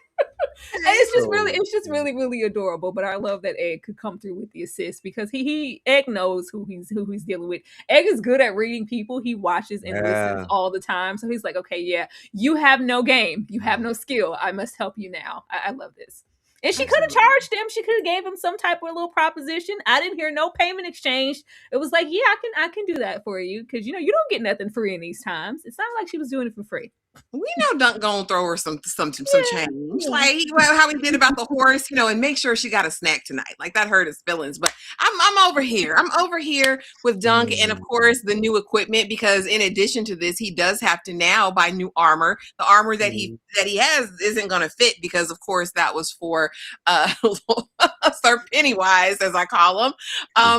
[SPEAKER 3] And it's just really adorable. But I love that Egg could come through with the assist because Egg knows who he's dealing with. Egg is good at reading people. He watches and listens all the time. So he's like, okay, yeah, you have no game, you have no skill. I must help you now. I love this. And she could have charged him. She could have gave him some type of little proposition. I didn't hear no payment exchange. It was like, yeah, I can do that for you because you know you don't get nothing free in these times. It's not like she was doing it for free.
[SPEAKER 2] We know Dunk gonna throw her some change, like how he did about the horse, you know, and make sure she got a snack tonight. Like that hurt his feelings. But I'm over here. I'm over here with Dunk, and of course the new equipment because in addition to this, he does have to now buy new armor. The armor that he has isn't gonna fit because of course that was for Sir Pennywise, as I call him.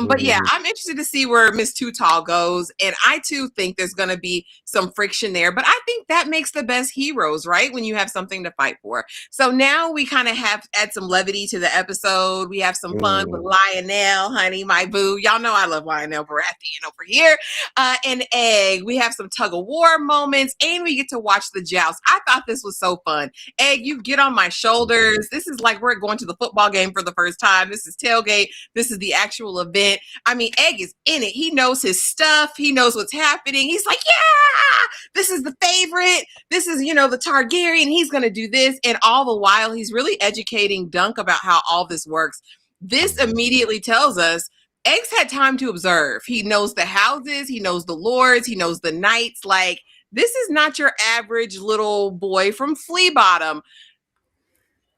[SPEAKER 2] But yeah, I'm interested to see where Miss Too Tall goes, and I too think there's gonna be some friction there. But I think that makes the best heroes, right? When you have something to fight for. So now we kind of have add some levity to the episode. We have some fun with Lionel, honey, my boo. Y'all know I love Lionel Baratheon over here. And Egg. We have some tug of war moments, and we get to watch the joust. I thought this was so fun. Egg, you get on my shoulders. This is like we're going to the football game for the first time. This is tailgate. This is the actual event. I mean, Egg is in it. He knows his stuff. He knows what's happening. He's like, yeah, this is the favorite. This is, you know, the Targaryen. He's going to do this. And all the while, he's really educating Dunk about how all this works. This immediately tells us Egg's had time to observe. He knows the houses. He knows the lords. He knows the knights. Like, this is not your average little boy from Flea Bottom.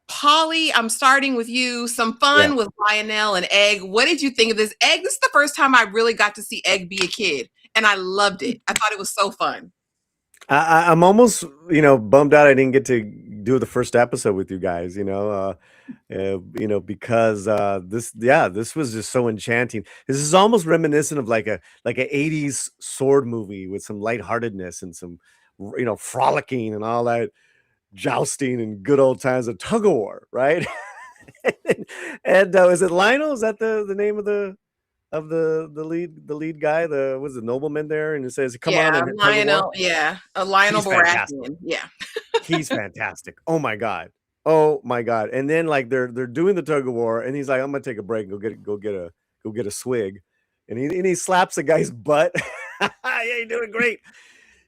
[SPEAKER 2] Polly, I'm starting with you. Some fun with Lionel and Egg. What did you think of this? Egg, this is the first time I really got to see Egg be a kid. And I loved it. I thought it was so fun.
[SPEAKER 4] I'm almost, you know, bummed out I didn't get to do the first episode with you guys, you know, because this was just so enchanting. This is almost reminiscent of like a 80s sword movie with some lightheartedness and some, you know, frolicking and all that jousting and good old times of tug of war, right? And is it Lionel? Is that the name of the lead guy, was the nobleman there, and it says, "Come on!" And
[SPEAKER 2] Lionel, Lionel Baratheon,
[SPEAKER 4] he's fantastic. Oh my god! And then like they're doing the tug of war, and he's like, "I'm gonna take a break, and go get a swig," and he slaps the guy's butt. Yeah, you're doing great.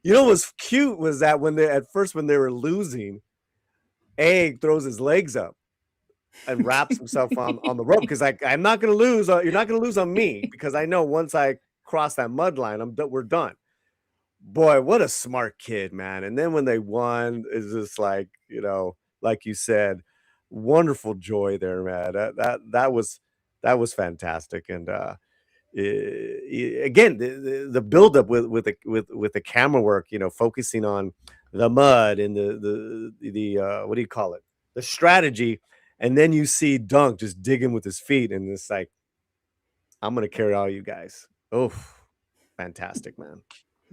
[SPEAKER 4] You know what's cute was that when they were losing, Egg throws his legs up and wraps himself on the rope because like I'm not gonna lose. You're not gonna lose on me because I know once I cross that mud line, we're done. Boy, what a smart kid, man! And then when they won, it's just like, you know, like you said, wonderful joy there, man. That was fantastic. And again, the buildup with the camera work, you know, focusing on the mud and the what do you call it, the strategy. And then you see Dunk just digging with his feet, and it's like, I'm gonna carry all you guys. Oh, fantastic, man.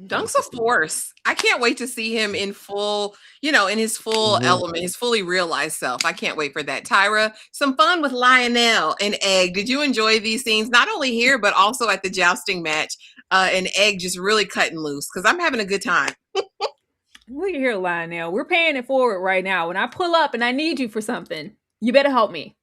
[SPEAKER 2] Dunk's a force. I can't wait to see him in full, in his full element, his fully realized self. I can't wait for that. Tyra, some fun with Lionel and Egg. Did you enjoy these scenes? Not only here, but also at the jousting match, and Egg just really cutting loose because I'm having a good time.
[SPEAKER 3] Look at here, Lionel. We're paying it forward right now. When I pull up and I need you for something, you better help me.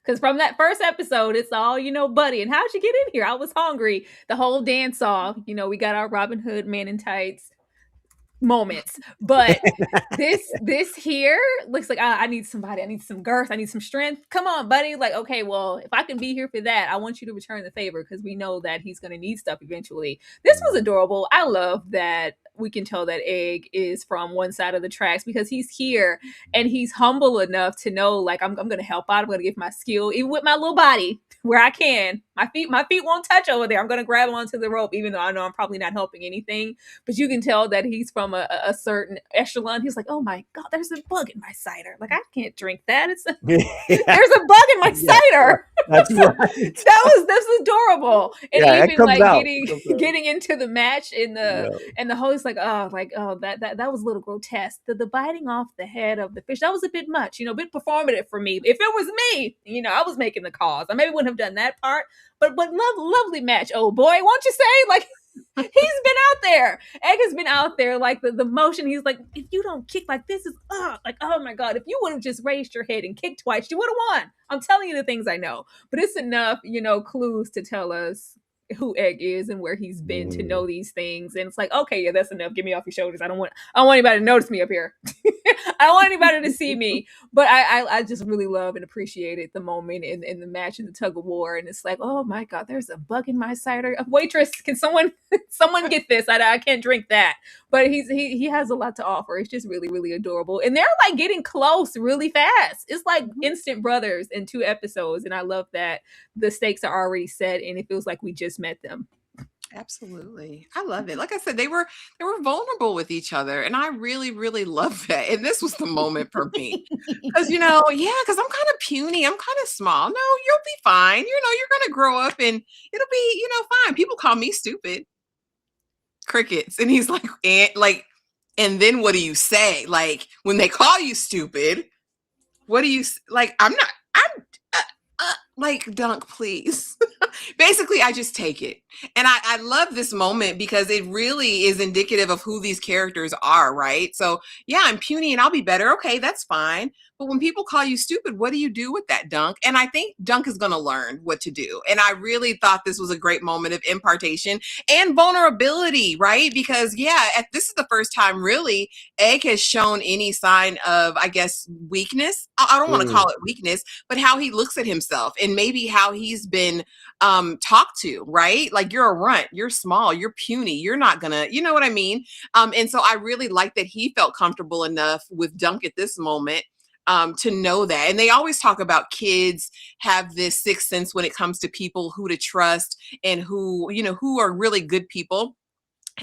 [SPEAKER 3] Because from that first episode, it's all, buddy. And how'd you get in here? I was hungry. The whole dance off. We got our Robin Hood man in tights moments. But this here looks like I need somebody. I need some girth. I need some strength. Come on, buddy. Like, okay, well, if I can be here for that, I want you to return the favor because we know that he's going to need stuff eventually. This was adorable. I love that we can tell that Egg is from one side of the tracks because he's here and he's humble enough to know, like, I'm going to help out. I'm going to give my skill, even with my little body, where I can. My feet won't touch over there. I'm going to grab onto the rope, even though I know I'm probably not helping anything. But you can tell that he's from a certain echelon. He's like, oh my God, there's a bug in my cider. Like, I can't drink that. There's a bug in my cider.
[SPEAKER 4] That's right.
[SPEAKER 3] That's adorable. And even like getting into the match and the host like, that was a little grotesque. The biting off the head of the fish, that was a bit much, a bit performative for me. If it was me, I was making the calls. I maybe wouldn't have done that part, but lovely match. Oh boy, won't you say? Like, he's been out there. Egg has been out there. Like the motion, he's like, if you don't kick like this is like, oh my God, if you would have just raised your head and kicked twice, you would have won. I'm telling you the things I know. But it's enough, clues to tell us who Egg is and where he's been to know these things. And it's like, okay, yeah, that's enough. Get me off your shoulders. I don't want anybody to notice me up here. I don't want anybody to see me. But I just really love and appreciated the moment in the match in the tug of war. And it's like, oh my God, there's a bug in my cider. A waitress, can someone get this? I can't drink that. But he has a lot to offer. It's just really, really adorable. And they're like getting close really fast. It's like instant brothers in 2 episodes. And I love that the stakes are already set and it feels like we just met them.
[SPEAKER 2] Absolutely. I love it. Like I said, they were vulnerable with each other. And I really, really love that. And this was the moment for me. Because, because I'm kind of puny. I'm kind of small. No, you'll be fine. You're going to grow up and it'll be, fine. People call me stupid. Crickets. And he's like, and then what do you say? Like, when they call you stupid, what do you, like, like, Dunk, please. Basically, I just take it. And I love this moment because it really is indicative of who these characters are, right? So, yeah, I'm puny and I'll be better. Okay, that's fine. But when people call you stupid, what do you do with that, Dunk? And I think Dunk is going to learn what to do. And I really thought this was a great moment of impartation and vulnerability, right? Because, this is the first time really Egg has shown any sign of, I guess, weakness. I don't want to call it weakness, but how he looks at himself and maybe how he's been talked to, right? Like, you're a runt, you're small, you're puny, you're not gonna, you know what I mean? And so I really like that he felt comfortable enough with Dunk at this moment to know that. And they always talk about kids have this sixth sense when it comes to people who to trust and who are really good people.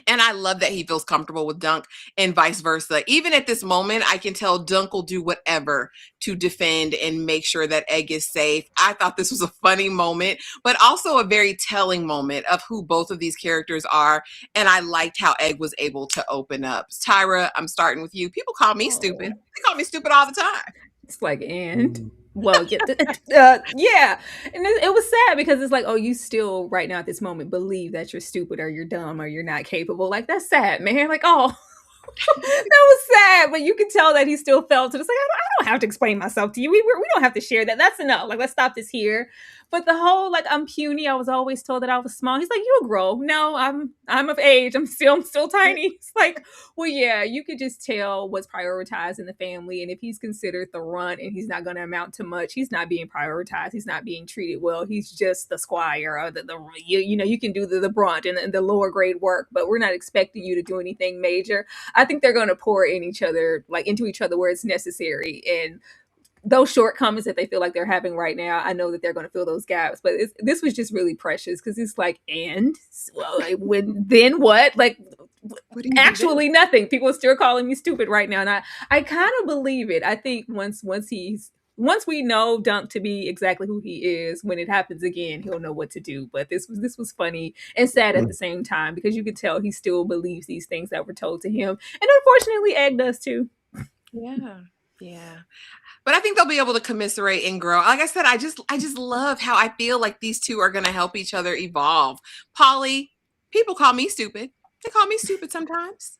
[SPEAKER 2] And I love that he feels comfortable with Dunk and vice versa. Even at this moment, I can tell Dunk will do whatever to defend and make sure that Egg is safe. I thought this was a funny moment, but also a very telling moment of who both of these characters are. And I liked how Egg was able to open up. Tyra, I'm starting with you. People call me stupid. They call me stupid all the time.
[SPEAKER 3] It's like, and... Well, yeah. And it was sad because it's like, oh, you still right now at this moment believe that you're stupid or you're dumb or you're not capable. Like, that's sad, man. Like, oh, that was sad. But you can tell that he still felt it. It's like, I don't have to explain myself to you. We don't have to share that. That's enough. Like, let's stop this here. But the whole, like, I'm puny. I was always told that I was small. He's like, you'll grow. No, I'm of age. I'm still tiny. It's like, well, yeah, you could just tell what's prioritized in the family. And if he's considered the runt and he's not going to amount to much, he's not being prioritized. He's not being treated well. He's just the squire or you can do the brunt and the lower grade work, but we're not expecting you to do anything major. I think they're going to pour into each other where it's necessary. And those shortcomings that they feel like they're having right now, I know that they're going to fill those gaps. But this was just really precious because it's like, and well, then what? Like, actually nothing. People are still calling me stupid right now, and I kind of believe it. I think once he's once we know Dunk to be exactly who he is, when it happens again, he'll know what to do. But this was funny and sad at the same time because you could tell he still believes these things that were told to him, and unfortunately, Egg does too.
[SPEAKER 2] Yeah. Yeah. But I think they'll be able to commiserate and grow. Like I said, I just love how I feel like these two are going to help each other evolve. Polly, people call me stupid. They call me stupid sometimes.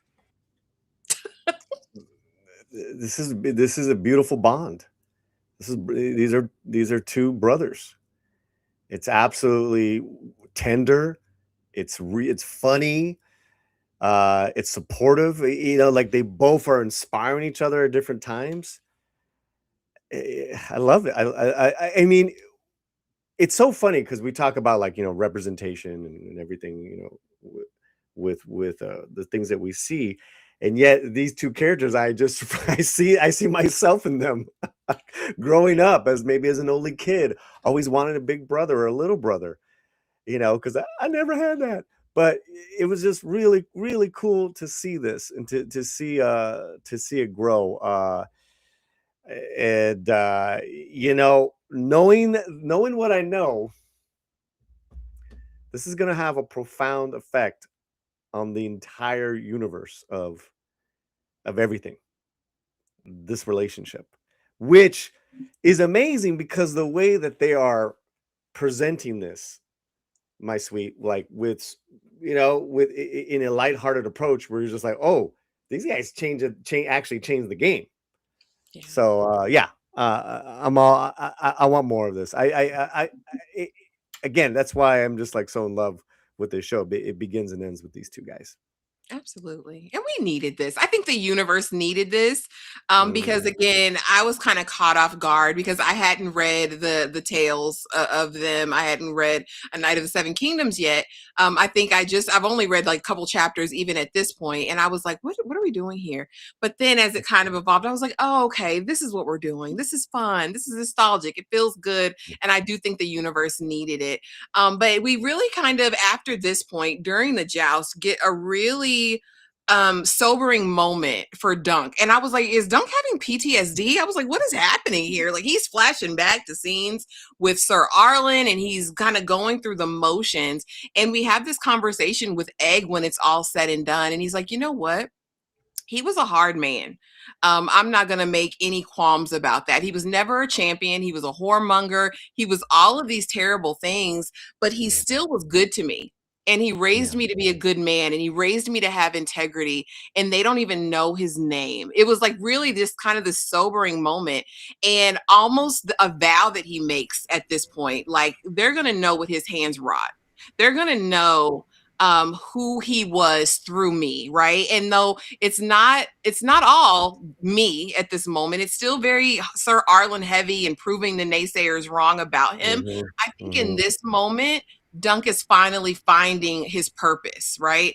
[SPEAKER 4] This is a beautiful bond. These are two brothers. It's absolutely tender. It's funny. It's supportive. Like they both are inspiring each other at different times. I love it. I mean, it's so funny because we talk about like representation and everything, with the things that we see, and yet these two characters, I see myself in them. Growing up as an only kid, always wanted a big brother or a little brother, because I never had that. But it was just really, really cool to see this and to see it grow. And knowing what I know, this is going to have a profound effect on the entire universe of everything, this relationship, which is amazing because the way that they are presenting this, my sweet, like with in a lighthearted approach where you're just like, oh, these guys actually change the game.
[SPEAKER 2] Yeah.
[SPEAKER 4] So yeah, I want more of this. Again, that's why I'm just like so in love with this show. It begins and ends with these two guys.
[SPEAKER 2] Absolutely. And we needed this. I think the universe needed this because again, I was kind of caught off guard because I hadn't read the tales of them. I hadn't read A Knight of the Seven Kingdoms yet. I think I've only read like a couple chapters even at this point, and I was like, what are we doing here? But then as it kind of evolved, I was like, oh, okay, this is what we're doing. This is fun. This is nostalgic. It feels good. And I do think the universe needed it. But we really kind of, after this point, during the joust, get a really sobering moment for Dunk. And I was like, is Dunk having PTSD? I was like, what is happening here? Like he's flashing back to scenes with Sir Arlen and he's kind of going through the motions. And we have this conversation with Egg when it's all said and done. And he's like, you know what? He was a hard man. I'm not going to make any qualms about that. He was never a champion. He was a whoremonger. He was all of these terrible things, but he still was good to me. And he raised me to be a good man, and he raised me to have integrity. And they don't even know his name. It was like really this kind of this sobering moment, and almost a vow that he makes at this point. Like they're going to know what his hands wrought. They're going to know who he was through me, right? And though it's not all me at this moment, it's still very Sir Arlen heavy and proving the naysayers wrong about him. I think in this moment, Dunk is finally finding his purpose, right?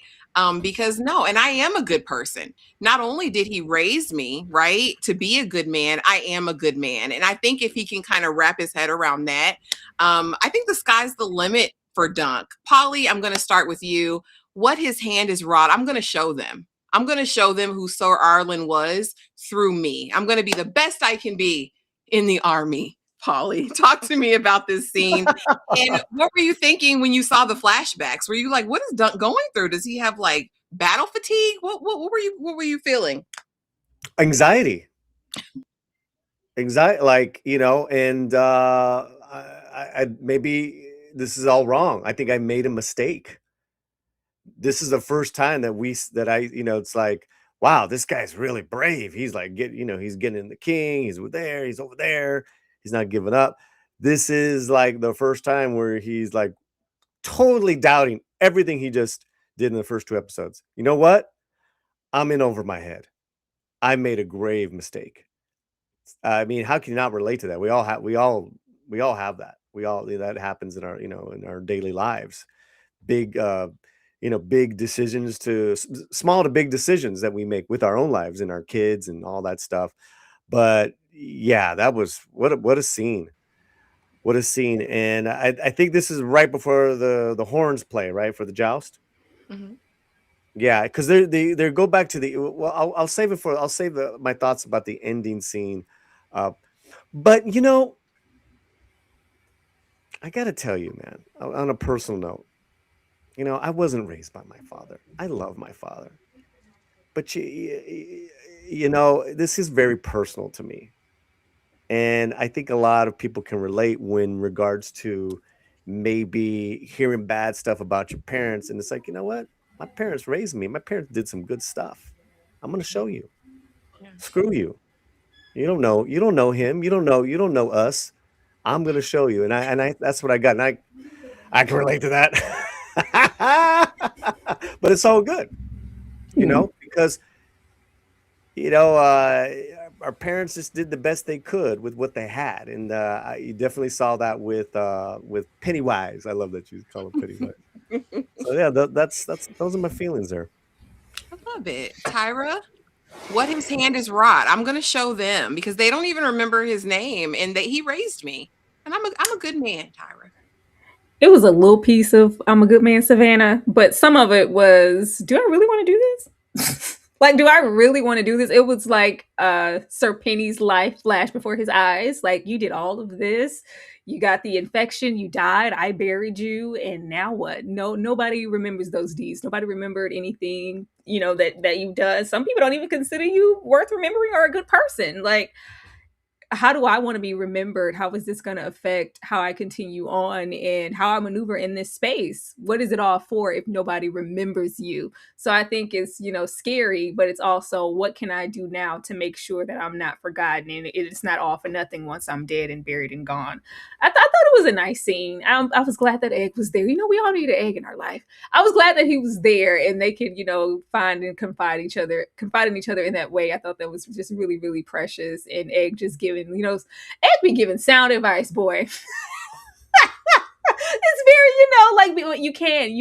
[SPEAKER 2] Because no, and I am a good person. Not only did he raise me, right, to be a good man, I am a good man. And I think if he can kind of wrap his head around that, I think the sky's the limit for Dunk. Polly, I'm going to start with you. What his hand is wrought, I'm going to show them. I'm going to show them who Sir Arlen was through me. I'm going to be the best I can be in the army. Polly, talk to me about this scene. And what were you thinking when you saw the flashbacks? Were you like, what is Dunk going through? Does he have like battle fatigue? What were you feeling?
[SPEAKER 4] Anxiety, like and I maybe this is all wrong. I think I made a mistake. This is the first time that I it's like, wow, this guy's really brave. He's like he's getting the king. He's there. He's over there. He's not giving up. This is like the first time where he's like totally doubting everything he just did in the first two episodes. You know what? I'm in over my head. I made a grave mistake. I mean, how can you not relate to that? We all have that. That happens in our, in our daily lives. Big, big decisions to small to big decisions that we make with our own lives and our kids and all that stuff. But yeah, that was what a scene. What a scene. And I think this is right before the horns play, right? For the joust.
[SPEAKER 2] Mm-hmm.
[SPEAKER 4] Yeah, because they go back to the I'll save my thoughts about the ending scene But I gotta tell you, man, on a personal note, I wasn't raised by my father. I love my father, but this is very personal to me, and I think a lot of people can relate when regards to maybe hearing bad stuff about your parents, and it's like, you know what? My parents raised me. My parents did some good stuff. I'm gonna show you.
[SPEAKER 2] Yeah.
[SPEAKER 4] Screw you. You don't know. You don't know him. You don't know. You don't know us. I'm gonna show you, and I that's what I got, and I can relate to that. But it's all good, because our parents just did the best they could with what they had, and you definitely saw that with Pennywise. I love that you call him Pennywise. So yeah, that's those are my feelings there.
[SPEAKER 2] I love it. Tyra, what his hand is wrought. I'm gonna show them because they don't even remember his name, and he raised me, and I'm a good man, Tyra.
[SPEAKER 3] It was a little piece of I'm a good man, Savannah, but some of it was, do I really want to do this? Like, do I really want to do this? It was like Sir Penny's life flashed before his eyes. Like, you did all of this. You got the infection, you died, I buried you, and now what? No, nobody remembers those deeds. Nobody remembered anything, that you've done. Some people don't even consider you worth remembering or a good person. Like, how do I want to be remembered? How is this going to affect how I continue on and how I maneuver in this space? What is it all for if nobody remembers you? So I think it's, scary, but it's also what can I do now to make sure that I'm not forgotten and it's not all for nothing once I'm dead and buried and gone. I thought it was a nice scene. I was glad that Egg was there. We all need an Egg in our life. I was glad that he was there and they could, find and confide in each other in that way. I thought that was just really, really precious. And Egg just giving, Egg be giving sound advice, boy. It's very, like you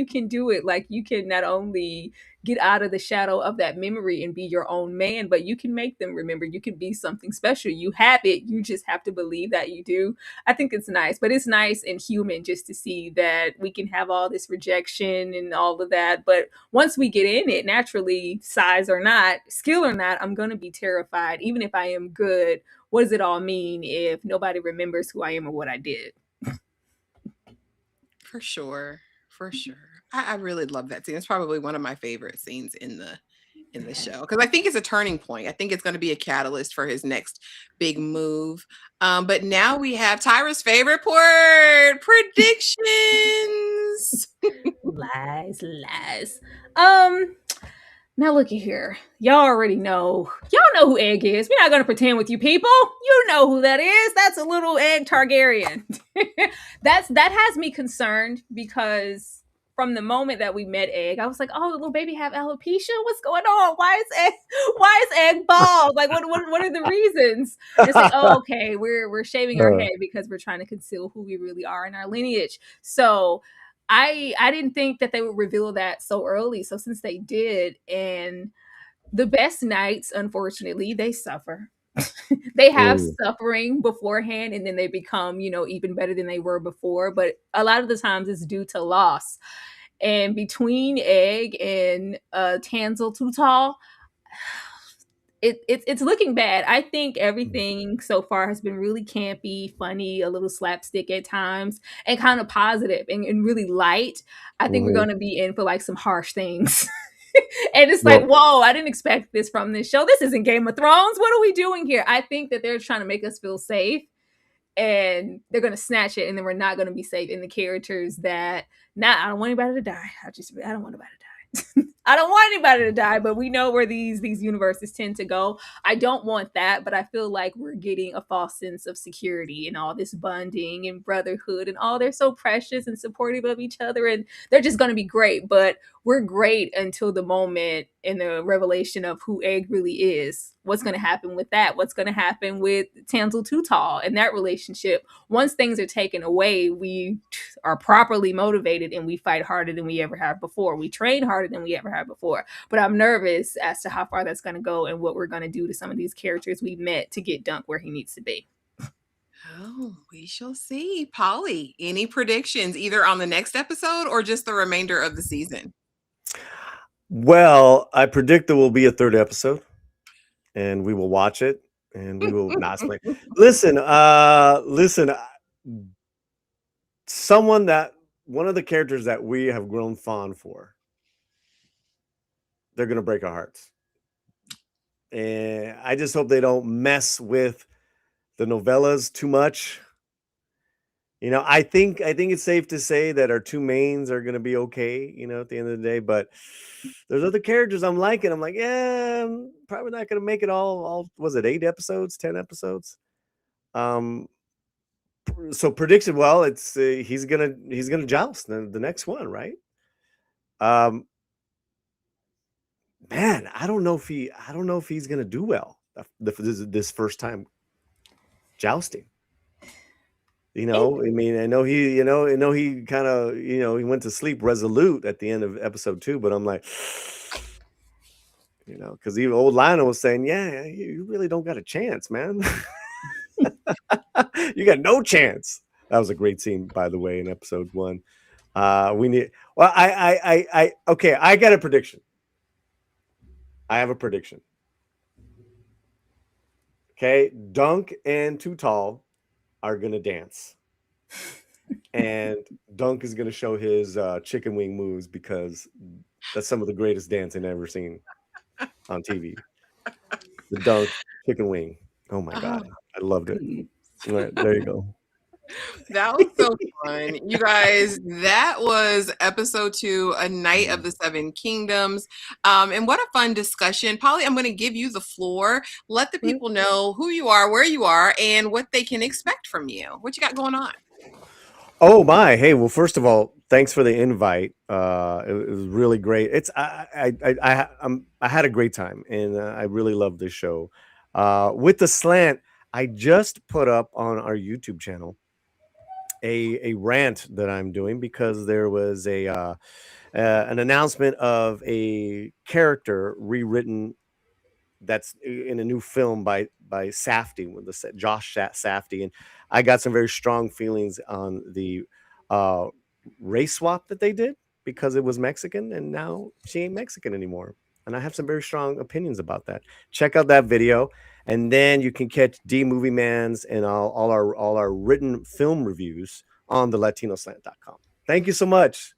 [SPEAKER 3] can do it. Like you can not only get out of the shadow of that memory and be your own man, but you can make them remember. You can be something special. You have it. You just have to believe that you do. I think it's nice, but it's nice and human just to see that we can have all this rejection and all of that. But once we get in it, naturally, size or not, skill or not, I'm going to be terrified. Even if I am good, what does it all mean if nobody remembers who I am or what I did?
[SPEAKER 2] For sure. For sure. I really love that scene. It's probably one of my favorite scenes in the show because I think it's a turning point. I think it's going to be a catalyst for his next big move. But now we have Tyra's favorite part, predictions.
[SPEAKER 3] Lies. Now looky here. Y'all already know. Y'all know who Egg is. We're not gonna pretend with you people. You know who that is. That's a little Egg Targaryen. That has me concerned because from the moment that we met Egg, I was like, oh, little baby have alopecia? What's going on? Why is Egg bald? Like what are the reasons? And it's like, oh, okay, we're shaving our head because we're trying to conceal who we really are in our lineage. So I didn't think that they would reveal that so early. So since they did, and the best knights, unfortunately, they suffer. They have suffering beforehand, and then they become, even better than they were before. But a lot of the times it's due to loss. And between Egg and Tansel Tutal, it's looking bad. I think everything so far has been really campy, funny, a little slapstick at times, and kind of positive and really light. I think we're going to be in for like some harsh things. And it's like, whoa, I didn't expect this from this show. This isn't Game of Thrones. What are we doing here? I think that they're trying to make us feel safe and they're going to snatch it. And then we're not going to be safe in the characters that, I don't want anybody to die. I don't want anybody to die. I don't want anybody to die, but we know where these universes tend to go. I don't want that, but I feel like we're getting a false sense of security and all this bonding and brotherhood and all they're so precious and supportive of each other and they're just going to be great. But we're great until the moment in the revelation of who Egg really is. What's going to happen with that? What's going to happen with Tansel Tutal and that relationship? Once things are taken away, we are properly motivated and we fight harder than we ever have before. We train harder than we ever have before. But I'm nervous as to how far that's going to go and what we're going to do to some of these characters we met to get Dunk where he needs to be.
[SPEAKER 2] Oh, we shall see. Polly, any predictions either on the next episode or just the remainder of the season?
[SPEAKER 4] Well, I predict there will be a third episode and we will watch it. and we will not explain. Listen, one of the characters that we have grown fond for, they're gonna break our hearts. And I just hope they don't mess with the novellas too much. I think it's safe to say that our two mains are gonna be okay, at the end of the day. But there's other characters I'm liking. I'm like, yeah, I'm probably not gonna make it all. Was it 8 episodes, 10 episodes? So prediction. Well, it's he's gonna joust the next one, right? Man, I don't know if he's gonna do well this first time jousting. I mean, I know he kind of, he went to sleep resolute at the end of episode 2, but I'm like, because even old Lionel was saying, yeah, you really don't got a chance, man. You got no chance. That was a great scene, by the way, in episode 1. Okay, I got a prediction. I have a prediction. Okay, Dunk and Too Tall are gonna dance. And Dunk is gonna show his chicken wing moves, because that's some of the greatest dancing I've ever seen on TV. The Dunk chicken wing. Oh my God, I loved it. All right, there you go.
[SPEAKER 2] That was so fun. You guys, that was episode 2, A Night of the Seven Kingdoms. And what a fun discussion. Polly, I'm going to give you the floor. Let the people know who you are, where you are, and what they can expect from you. What you got going on?
[SPEAKER 4] Oh my! Hey, well, first of all, thanks for the invite. It was really great. I had a great time, and I really love this show. With the slant, I just put up on our YouTube channel a rant that I'm doing, because there was an announcement of a character rewritten that's in a new film by Safdie, with the Josh Safdie, and I got some very strong feelings on the race swap that they did, because it was Mexican and now she ain't Mexican anymore, and I have some very strong opinions about that. Check out that video, and then you can catch D Movie Man's and all our written film reviews on the latinoslant.com. Thank you so much.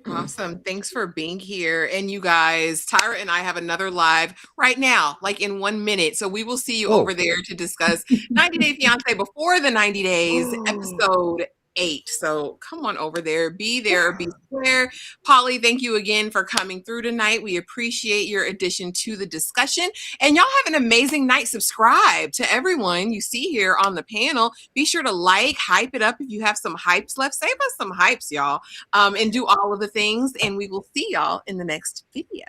[SPEAKER 2] Awesome. Thanks for being here. And you guys, Tyra and I have another live right now, like in 1 minute. So we will see you over there to discuss 90 Day Fiance Before the 90 Days, episode 8. So come on over there, be there, be square. Polly, thank you again for coming through tonight. We appreciate your addition to the discussion. And y'all have an amazing night. Subscribe to everyone you see here on the panel. Be sure to hype it up. If you have some hypes left, save us some hypes, y'all. And do all of the things. And we will see y'all in the next video.